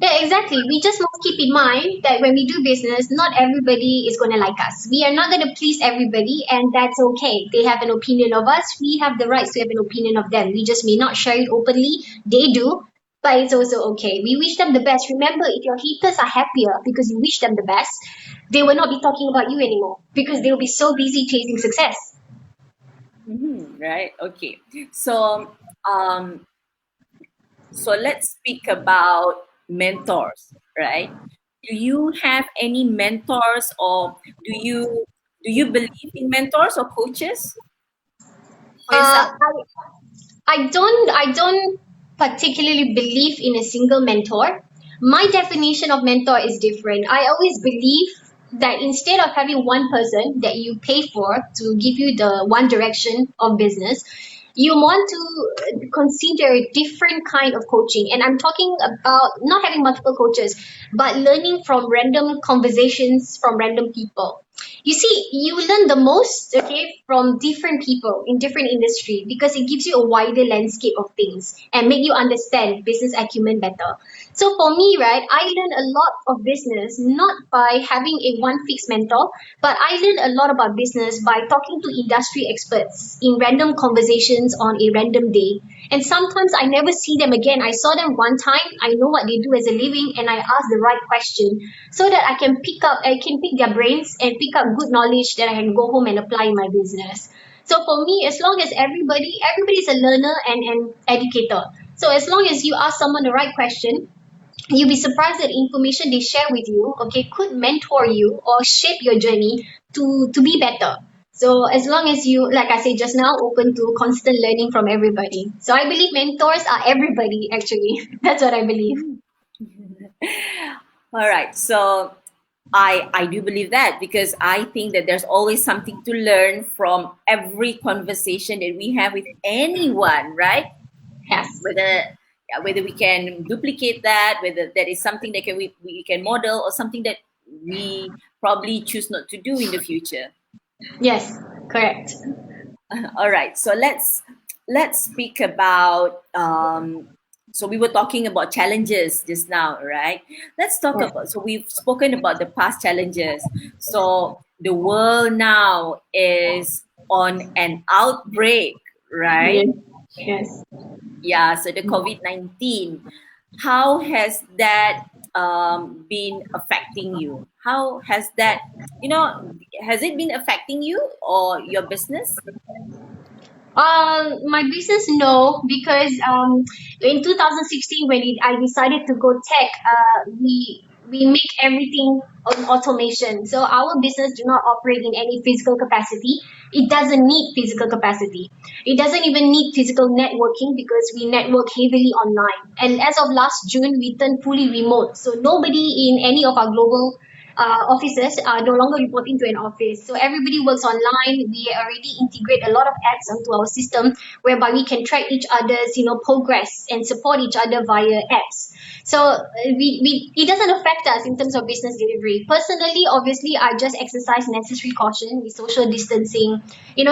Yeah, exactly. We just must keep in mind that when we do business, not everybody is going to like us. We are not going to please everybody, and that's okay. They have an opinion of us. We have the rights to have an opinion of them. We just may not share it openly. They do, but it's also okay. We wish them the best. Remember, if your haters are happier because you wish them the best, they will not be talking about you anymore because they will be so busy chasing success. Right? Okay. So, um, so let's speak about mentors, right? Do you have any mentors, or do you believe in mentors or coaches for yourself? I don't particularly believe in a single mentor. My definition of mentor is different. I always believe that instead of having one person that you pay for to give you the one direction of business, you want to consider a different kind of coaching. And I'm talking about not having multiple coaches, but learning from random conversations from random people. You see, you learn the most, okay, from different people in different industry because it gives you a wider landscape of things and make you understand business acumen better. So for me, right, I learned a lot of business not by having a one fixed mentor, but I learned a lot about business by talking to industry experts in random conversations on a random day. And sometimes I never see them again. I saw them one time, I know what they do as a living, and I ask the right question so that I can pick their brains and pick up good knowledge that I can go home and apply in my business. So for me, as long as everybody's a learner and educator. So as long as you ask someone the right question, you'll be surprised that information they share with you, okay, could mentor you or shape your journey to be better. So as long as you, like I said just now, open to constant learning from everybody. So I believe mentors are everybody actually. That's what I believe. All right. So I do believe that because I think that there's always something to learn from every conversation that we have with anyone, right? Yes. Whether yeah, whether we can duplicate that, whether that is something that we can model or something that we probably choose not to do in the future. Yes. Correct. All right, so let's speak about. So we were talking about challenges just now, right? Let's talk Yes. about. So we've spoken about the past challenges. So the world now is on an outbreak, right? Yes. Yes. Yeah. So the COVID-19. How has that been affecting you? How has that, has it been affecting you or your business? My business, no, because in 2016 when I decided to go tech, we make everything on automation. So our business do not operate in any physical capacity. It doesn't need physical capacity. It doesn't even need physical networking because we network heavily online. And as of last June, we turned fully remote. So nobody in any of our global offices are no longer reporting to an office. So everybody works online. We already integrate a lot of apps onto our system whereby we can track each other's, progress and support each other via apps. So it doesn't affect us in terms of business delivery. Personally, obviously, I just exercise necessary caution with social distancing,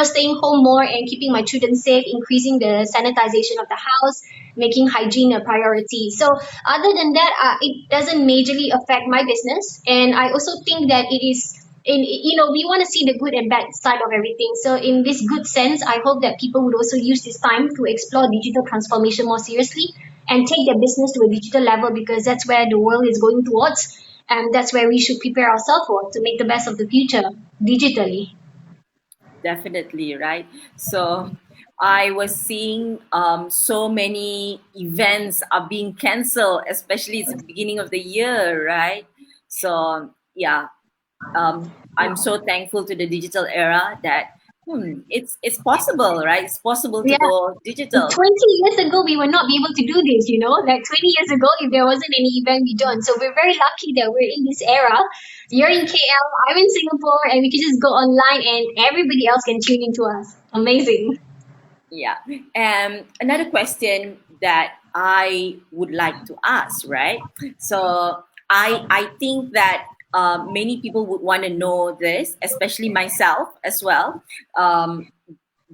staying home more and keeping my children safe, increasing the sanitization of the house, making hygiene a priority. So other than that, it doesn't majorly affect my business. And I also think that it is we want to see the good and bad side of everything. So in this good sense, I hope that people would also use this time to explore digital transformation more seriously and take their business to a digital level, because that's where the world is going towards, and that's where we should prepare ourselves for to make the best of the future digitally. Definitely, right? So I was seeing so many events are being canceled, especially it's the beginning of the year, right? So yeah, I'm so thankful to the digital era that it's possible, right? It's possible to Yeah. go digital. 20 years ago, we would not be able to do this, Like 20 years ago, if there wasn't any event, we don't. So we're very lucky that we're in this era. You're in KL, I'm in Singapore, and we can just go online and everybody else can tune into us. Amazing. Yeah. And another question that I would like to ask, right? So I think that many people would want to know this, especially myself as well. Um,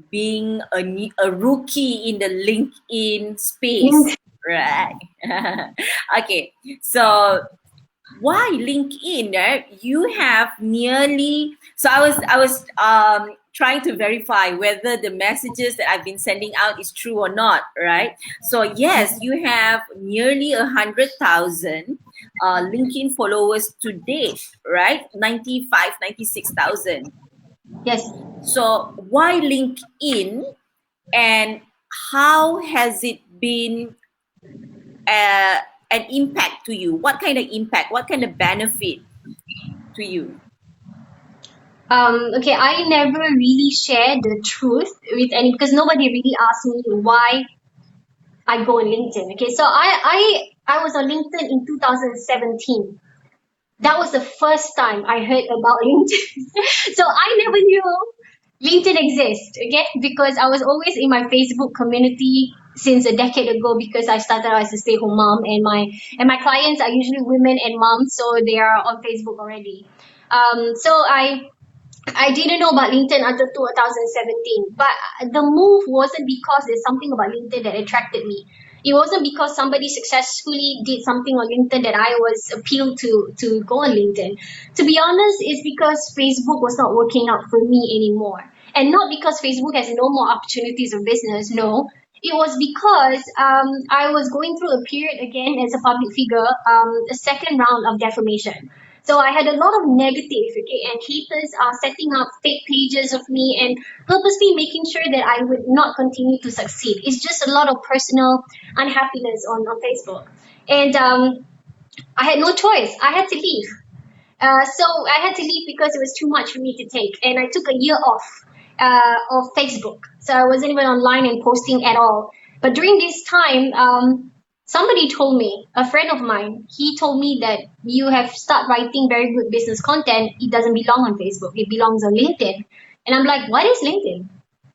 Being a rookie in the LinkedIn space, right? Okay. So why LinkedIn? You have nearly. So I was trying to verify whether the messages that I've been sending out is true or not, right? So yes, you have nearly 100,000 LinkedIn followers to date, right? 95, 96,000. Yes. So why LinkedIn, and how has it been uh, an impact to you? What kind of impact? What kind of benefit to you? Okay, I never really share the truth with any, because nobody really asked me why I go on LinkedIn. Okay, so I was on LinkedIn in 2017. That was the first time I heard about LinkedIn. So I never knew LinkedIn exists, okay? Because I was always in my Facebook community since a decade ago, because I started as a stay-home mom, and my clients are usually women and moms, so they are on Facebook already. So I didn't know about LinkedIn until 2017. But the move wasn't because there's something about LinkedIn that attracted me. It wasn't because somebody successfully did something on LinkedIn that I was appealed to go on LinkedIn. To be honest, it's because Facebook was not working out for me anymore. And not because Facebook has no more opportunities of business, no. It was because I was going through a period again as a public figure, a second round of defamation. So I had a lot of negative, okay, and haters are setting up fake pages of me and purposely making sure that I would not continue to succeed. It's just a lot of personal unhappiness on Facebook. And I had no choice. I had to leave. So I had to leave because it was too much for me to take. And I took a year off of Facebook. So I wasn't even online and posting at all. But during this time, somebody told me, a friend of mine, he told me that you have start writing very good business content. It doesn't belong on Facebook. It belongs on LinkedIn. And I'm like, what is LinkedIn?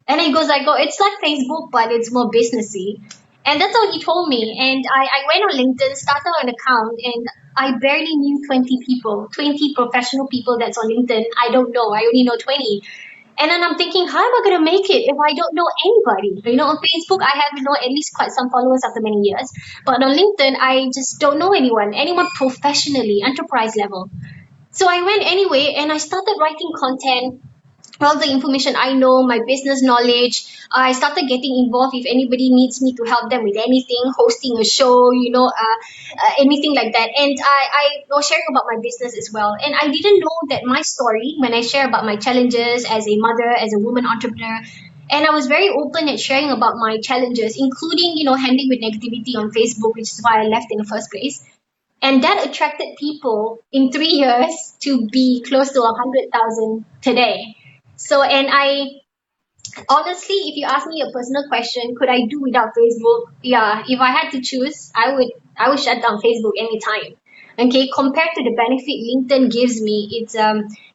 And he goes like, oh, it's like Facebook, but it's more businessy. And that's all he told me. And I went on LinkedIn, started an account, and I barely knew 20 people, 20 professional people that's on LinkedIn. I don't know. I only know 20. And then I'm thinking, how am I going to make it if I don't know anybody? On Facebook, I have, at least quite some followers after many years. But on LinkedIn, I just don't know anyone professionally, enterprise level. So I went anyway and I started writing content, all the information I know, my business knowledge. I started getting involved if anybody needs me to help them with anything, hosting a show, anything like that. And I was sharing about my business as well. And I didn't know that my story, when I share about my challenges as a mother, as a woman entrepreneur, and I was very open at sharing about my challenges, including, handling with negativity on Facebook, which is why I left in the first place. And that attracted people in 3 years to be close to 100,000 today. So, and I honestly, if you ask me a personal question, could I do without Facebook? Yeah, if I had to choose, I would shut down Facebook anytime. Okay, compared to the benefit LinkedIn gives me,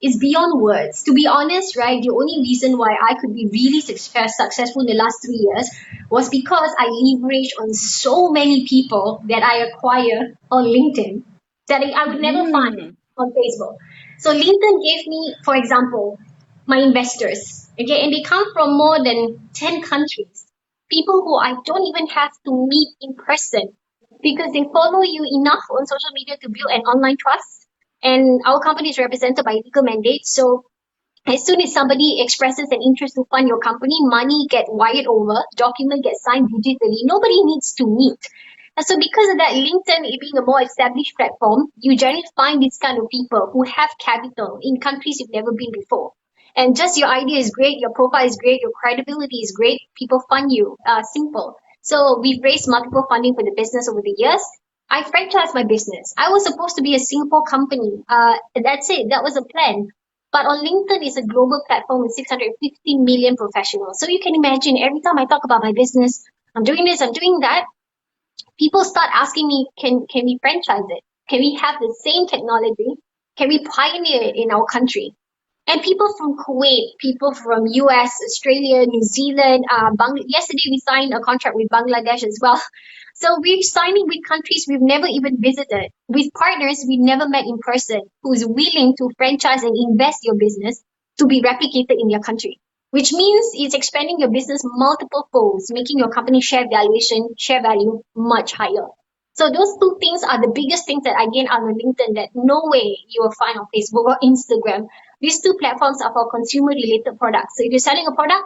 it's beyond words. To be honest, right, the only reason why I could be really successful in the last 3 years was because I leveraged on so many people that I acquire on LinkedIn that I would never find Mm. on Facebook. So LinkedIn gave me, for example, my investors. Okay, and they come from more than 10 countries. People who I don't even have to meet in person because they follow you enough on social media to build an online trust. And our company is represented by legal mandates. So as soon as somebody expresses an interest to fund your company, money get wired over, document gets signed digitally. Nobody needs to meet. And so because of that, LinkedIn it being a more established platform, you generally find these kind of people who have capital in countries you've never been before. And just your idea is great, your profile is great, your credibility is great, people fund you. Simple. So we've raised multiple funding for the business over the years. I franchised my business. I was supposed to be a Singapore company. That's it. That was a plan. But on LinkedIn is a global platform with 650 million professionals. So you can imagine every time I talk about my business, I'm doing this, I'm doing that, people start asking me, can we franchise it? Can we have the same technology? Can we pioneer it in our country? And people from Kuwait, people from US, Australia, New Zealand, yesterday we signed a contract with Bangladesh as well. So we're signing with countries we've never even visited, with partners we never met in person, who's willing to franchise and invest your business to be replicated in their country. Which means it's expanding your business multiple folds, making your company share value much higher. So those two things are the biggest things that I gain out of LinkedIn that no way you will find on Facebook or Instagram. These two platforms are for consumer related products. So if you're selling a product,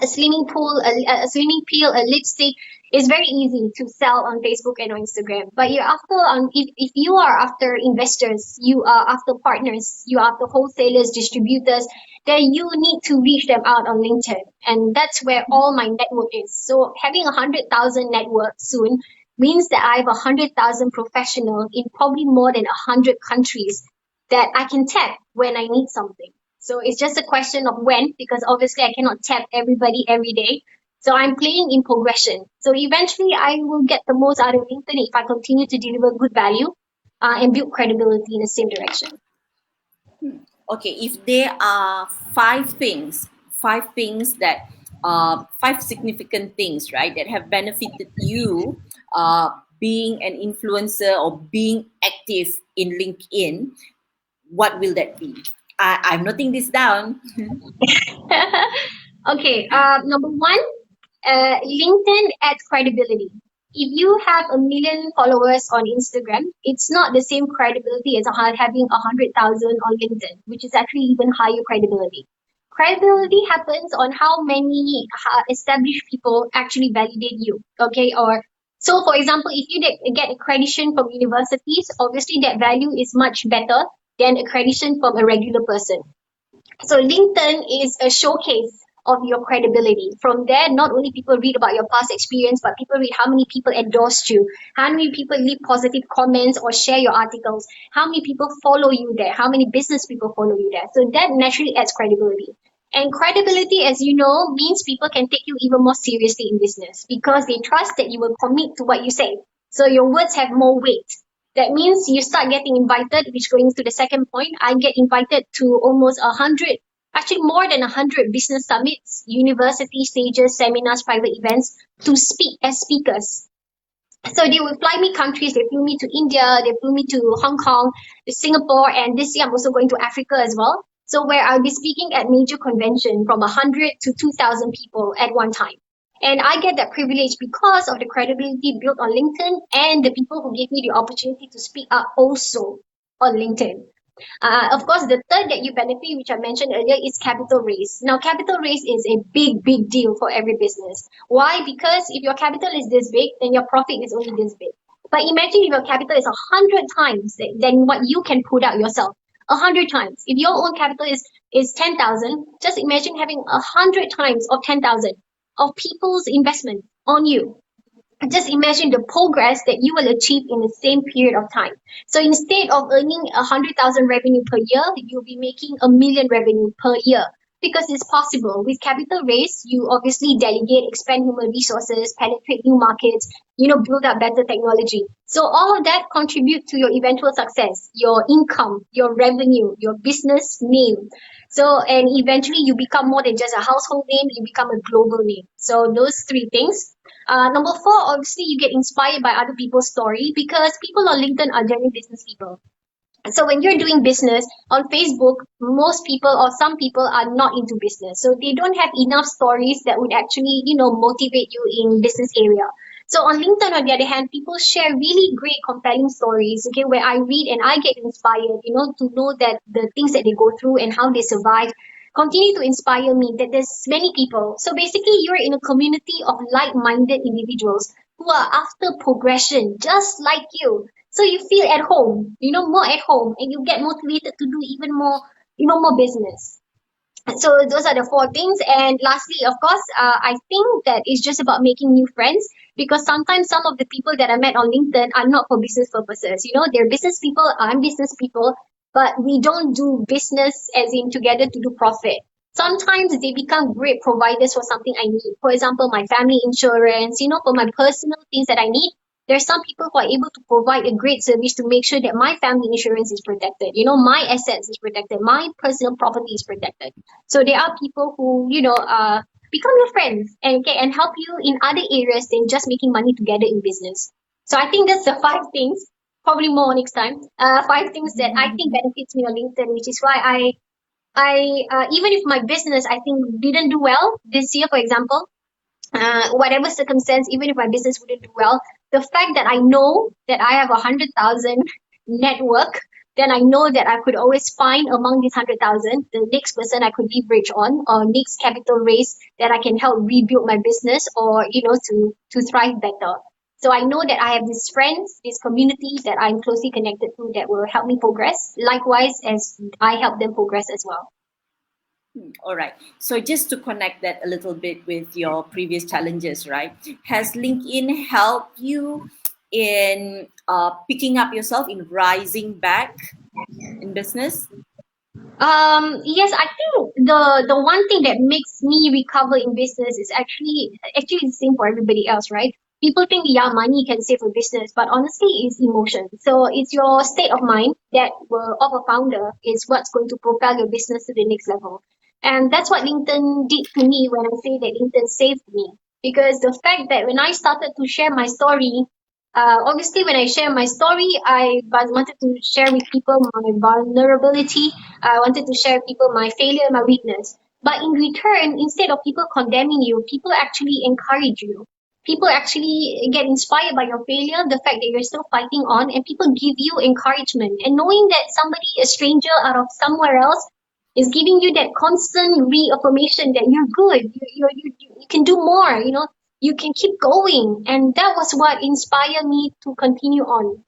a swimming pool, a swimming peel, a lipstick, it's very easy to sell on Facebook and on Instagram. But you're after if you are after investors, you are after partners, you are after wholesalers, distributors, then you need to reach them out on LinkedIn. And that's where all my network is. So having 100,000 network soon means that I have 100,000 professionals in probably more than 100 countries that I can tap when I need something. So it's just a question of when, because obviously I cannot tap everybody every day. So I'm playing in progression. So eventually I will get the most out of LinkedIn if I continue to deliver good value and build credibility in the same direction. Okay, if there are five things that, five significant things, right, that have benefited you being an influencer or being active in LinkedIn, what will that be? I'm noting this down. Okay, number one, LinkedIn adds credibility. If you have a million followers on Instagram, it's not the same credibility as having 100,000 on LinkedIn, which is actually even higher credibility. Credibility happens on how many established people actually validate you. Okay, or so for example, if you get accreditation from universities, obviously that value is much better than accreditation from a regular person. So LinkedIn is a showcase of your credibility. From there, not only people read about your past experience, but people read how many people endorsed you, how many people leave positive comments or share your articles, how many people follow you there, how many business people follow you there. So that naturally adds credibility. And credibility, as you know, means people can take you even more seriously in business because they trust that you will commit to what you say. So your words have more weight. That means you start getting invited, which going to the second point, I get invited to almost 100, actually more than 100 business summits, university stages, seminars, private events to speak as speakers. So they will fly me countries, they flew me to India, they flew me to Hong Kong, to Singapore, and this year I'm also going to Africa as well. So where I'll be speaking at major convention from 100 to 2,000 people at one time. And I get that privilege because of the credibility built on LinkedIn and the people who gave me the opportunity to speak up also on LinkedIn. Of course, the third that you benefit, which I mentioned earlier, is capital raise. Now, capital raise is a big, big deal for every business. Why? Because if your capital is this big, then your profit is only this big. But imagine if your capital is 100 times than what you can put out yourself. 100 times. If your own capital is 10,000, just imagine having 100 times of 10,000 of people's investment on you. Just imagine the progress that you will achieve in the same period of time. So instead of earning 100,000 revenue per year, you'll be making a million revenue per year. because it's possible. With capital raise, you obviously delegate, expand human resources, penetrate new markets, build up better technology. So all of that contribute to your eventual success, your income, your revenue, your business name. So, and eventually you become more than just a household name, you become a global name. So those three things. Number four, obviously you get inspired by other people's story because people on LinkedIn are generally business people. So when you're doing business on Facebook, most people or some people are not into business. So they don't have enough stories that would actually, motivate you in business area. So on LinkedIn, on the other hand, people share really great, compelling stories, okay, where I read and I get inspired, to know that the things that they go through and how they survive continue to inspire me that there's many people. So basically, you're in a community of like-minded individuals who are after progression, just like you. So you feel at home, more at home, and you get motivated to do even more business. So those are the four things. And lastly, of course, I think that it's just about making new friends because sometimes some of the people that I met on LinkedIn are not for business purposes. They're business people, I'm business people, but we don't do business as in together to do profit. Sometimes they become great providers for something I need. For example, my family insurance, for my personal things that I need. There's some people who are able to provide a great service to make sure that my family insurance is protected, my assets is protected, my personal property is protected. So there are people who, become your friends and can help you in other areas than just making money together in business. So I think that's the five things, probably more next time. Five things that I think benefits me on LinkedIn, which is why I even if my business I think didn't do well this year, for example, whatever circumstance, even if my business wouldn't do well, the fact that I know that I have 100,000 network, then I know that I could always find among these 100,000 the next person I could leverage on or next capital raise that I can help rebuild my business or to thrive better. So I know that I have these friends, this community that I'm closely connected to that will help me progress. Likewise, as I help them progress as well. All right. So just to connect that a little bit with your previous challenges, right? Has LinkedIn helped you in picking up yourself in rising back in business? Yes, I think the one thing that makes me recover in business is actually the same for everybody else, right? People think yeah, money can save a business, but honestly, it's emotion. So it's your state of mind that will, of a founder is what's going to propel your business to the next level. And that's what LinkedIn did to me when I say that LinkedIn saved me. Because the fact that when I started to share my story, obviously, when I share my story, wanted to share with people my vulnerability. I wanted to share with people my failure, my weakness. But in return, instead of people condemning you, people actually encourage you. People actually get inspired by your failure, the fact that you're still fighting on, and people give you encouragement. And knowing that somebody, a stranger out of somewhere else, is giving you that constant reaffirmation that you're good, you can do more, you can keep going. And that was what inspired me to continue on.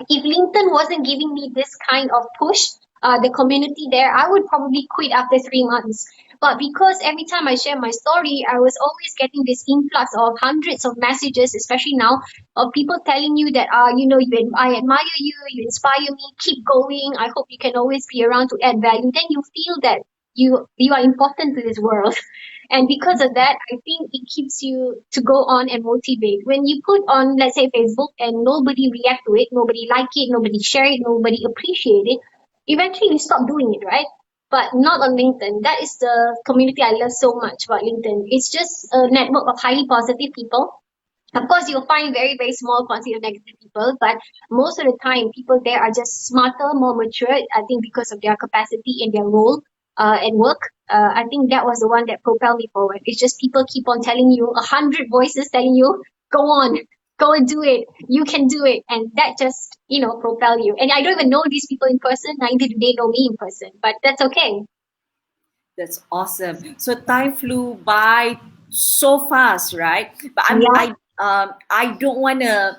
If LinkedIn wasn't giving me this kind of push, the community there, I would probably quit after 3 months. But because every time I share my story, I was always getting this influx of hundreds of messages, especially now, of people telling you that, I admire you, you inspire me, keep going. I hope you can always be around to add value. Then you feel that you are important to this world. And because of that, I think it keeps you to go on and motivate. When you put on, let's say, Facebook and nobody react to it, nobody like it, nobody share it, nobody appreciate it, eventually you stop doing it, right? But not on LinkedIn. That is the community I love so much about LinkedIn. It's just a network of highly positive people. Of course, you'll find very, very small quantity of negative people, but most of the time, people there are just smarter, more mature. I think because of their capacity and their role and work. I think that was the one that propelled me forward. It's just people keep on telling you, 100 voices telling you, go on, go and do it. You can do it, and that just propel you. And I don't even know these people in person. Neither do they know me in person, but that's okay. That's awesome. So time flew by so fast, right? But Yeah. I don't want to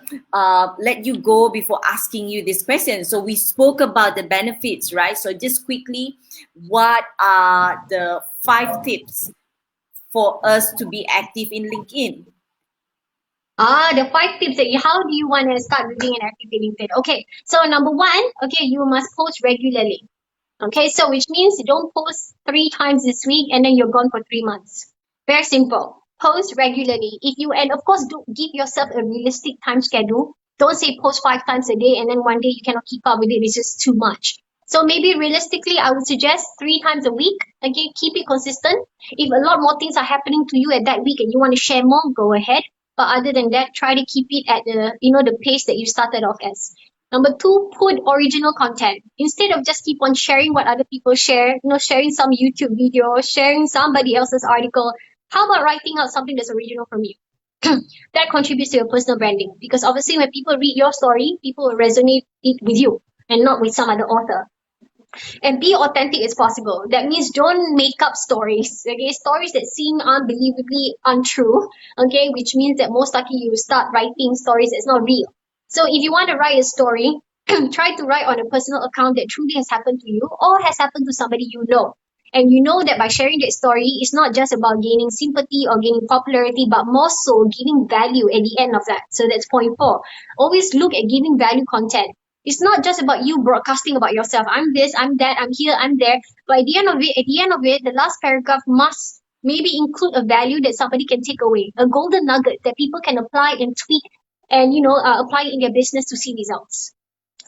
let you go before asking you this question. So we spoke about the benefits, right? So just quickly, what are the 5 tips for us to be active in LinkedIn? The 5 tips that how do you want to start building an active LinkedIn? Okay, so number one, okay, you must post regularly. Okay, so which means you don't post 3 times this week and then you're gone for 3 months. Very simple. Post regularly. If you, and of course, do give yourself a realistic time schedule. Don't say post 5 times a day and then one day you cannot keep up with it. It's just too much. So maybe realistically, I would suggest 3 times a week. Okay, keep it consistent. If a lot more things are happening to you at that week and you want to share more, go ahead. But other than that, try to keep it at the pace that you started off as. Number two, put original content. Instead of just keep on sharing what other people share, sharing some YouTube video, sharing somebody else's article, how about writing out something that's original from you? That contributes to your personal branding because obviously when people read your story, people will resonate it with you and not with some other author. And be authentic as possible. That means don't make up stories, okay? Stories that seem unbelievably untrue, okay? Which means that most likely you start writing stories that's not real. So if you want to write a story, try to write on a personal account that truly has happened to you or has happened to somebody you know. And you know that by sharing that story, it's not just about gaining sympathy or gaining popularity, but more so giving value at the end of that. So that's point four. Always look at giving value content. It's not just about you broadcasting about yourself. I'm this, I'm that, I'm here, I'm there. But at the end of it, the last paragraph must maybe include a value that somebody can take away, a golden nugget that people can apply and tweak and apply it in their business to see results.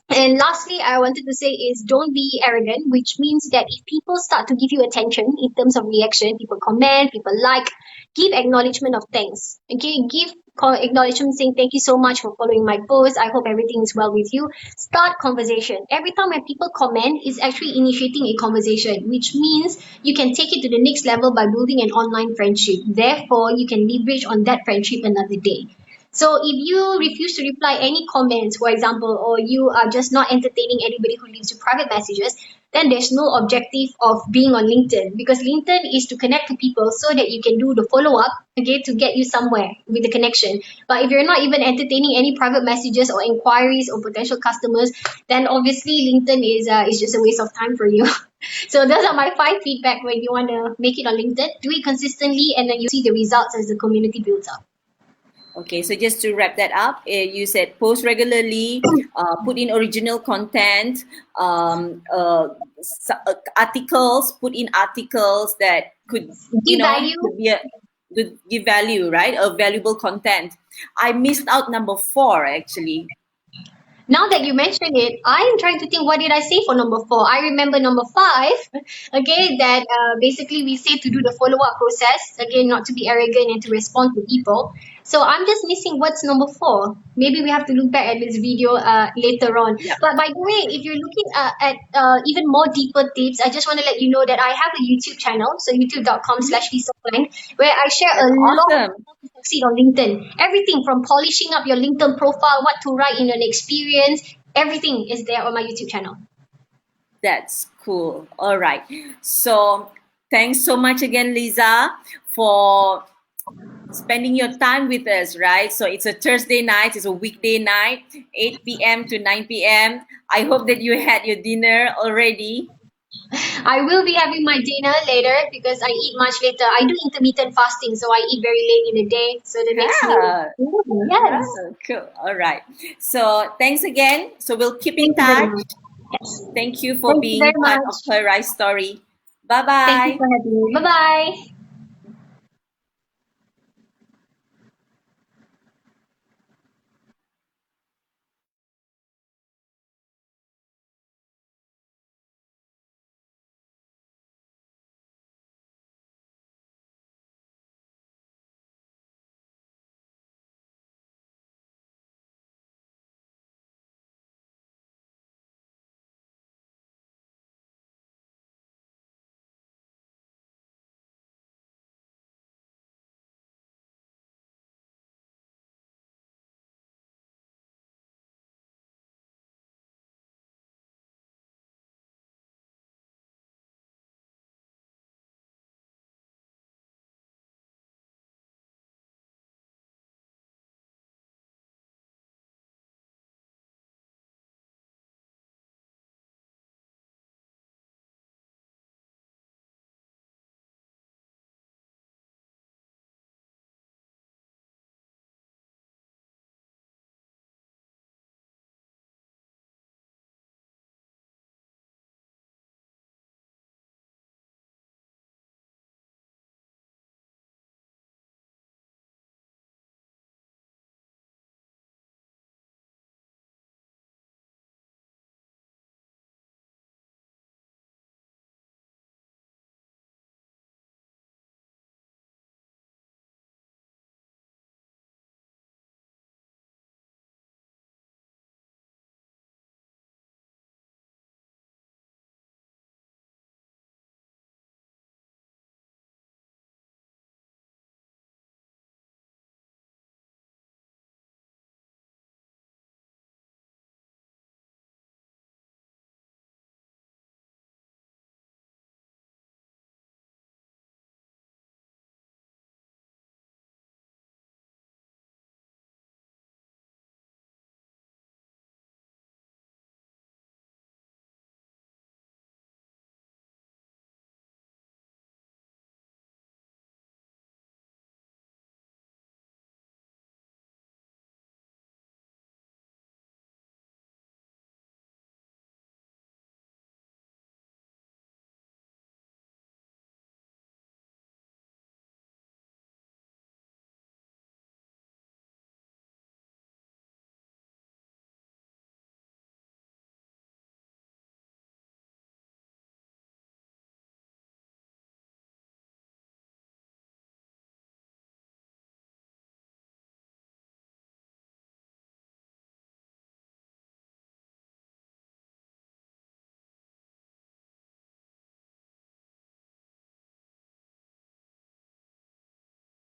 And lastly, I wanted to say is don't be arrogant, which means that if people start to give you attention in terms of reaction, people comment, people like, give acknowledgement of thanks. Okay, give acknowledgement saying thank you so much for following my post. I hope everything is well with you. Start conversation. Every time when people comment, it's actually initiating a conversation, which means you can take it to the next level by building an online friendship. Therefore, you can leverage on that friendship another day. So if you refuse to reply any comments, for example, or you are just not entertaining anybody who leaves you private messages, then there's no objective of being on LinkedIn because LinkedIn is to connect to people so that you can do the follow up, okay, to get you somewhere with the connection. But if you're not even entertaining any private messages or inquiries or potential customers, then obviously LinkedIn is just a waste of time for you. So those are my 5 feedback when you want to make it on LinkedIn. Do it consistently, and then you see the results as the community builds up. Okay, so just to wrap that up, you said post regularly, put in original content, articles, put in articles that could, Give value. could be could give value, right? A valuable content. I missed out number four actually. Now that you mention it, I am trying to think what did I say for number four. I remember number five, okay, that basically we say to do the follow up process, again, not to be arrogant and to respond to people. So I'm just missing what's number four. Maybe we have to look back at this video later on. Yeah, But by the way, if you're looking at even more deeper tips, I just want to let you know that I have a YouTube channel, so youtube.com/Leza, where I share a that's lot of awesome. how to succeed on LinkedIn. Everything from polishing up your LinkedIn profile, what to write in an experience, everything is there on my YouTube channel. That's cool. All right. So thanks so much again, Leza, for spending your time with us, right? So it's a Thursday night, it's a weekday night, 8 p.m. to 9 p.m. I hope that you had your dinner already. I will be having my dinner later because I eat much later. I do intermittent fasting, so I eat very late in the day. So the next meal. Yeah. Yes. Oh, cool. All right. So thanks again. So we'll keep in Thank you very touch. much. Yes. Thank you for Thank you being very part of much. Her Rise Story. Bye Thank you bye. for having me. Bye bye.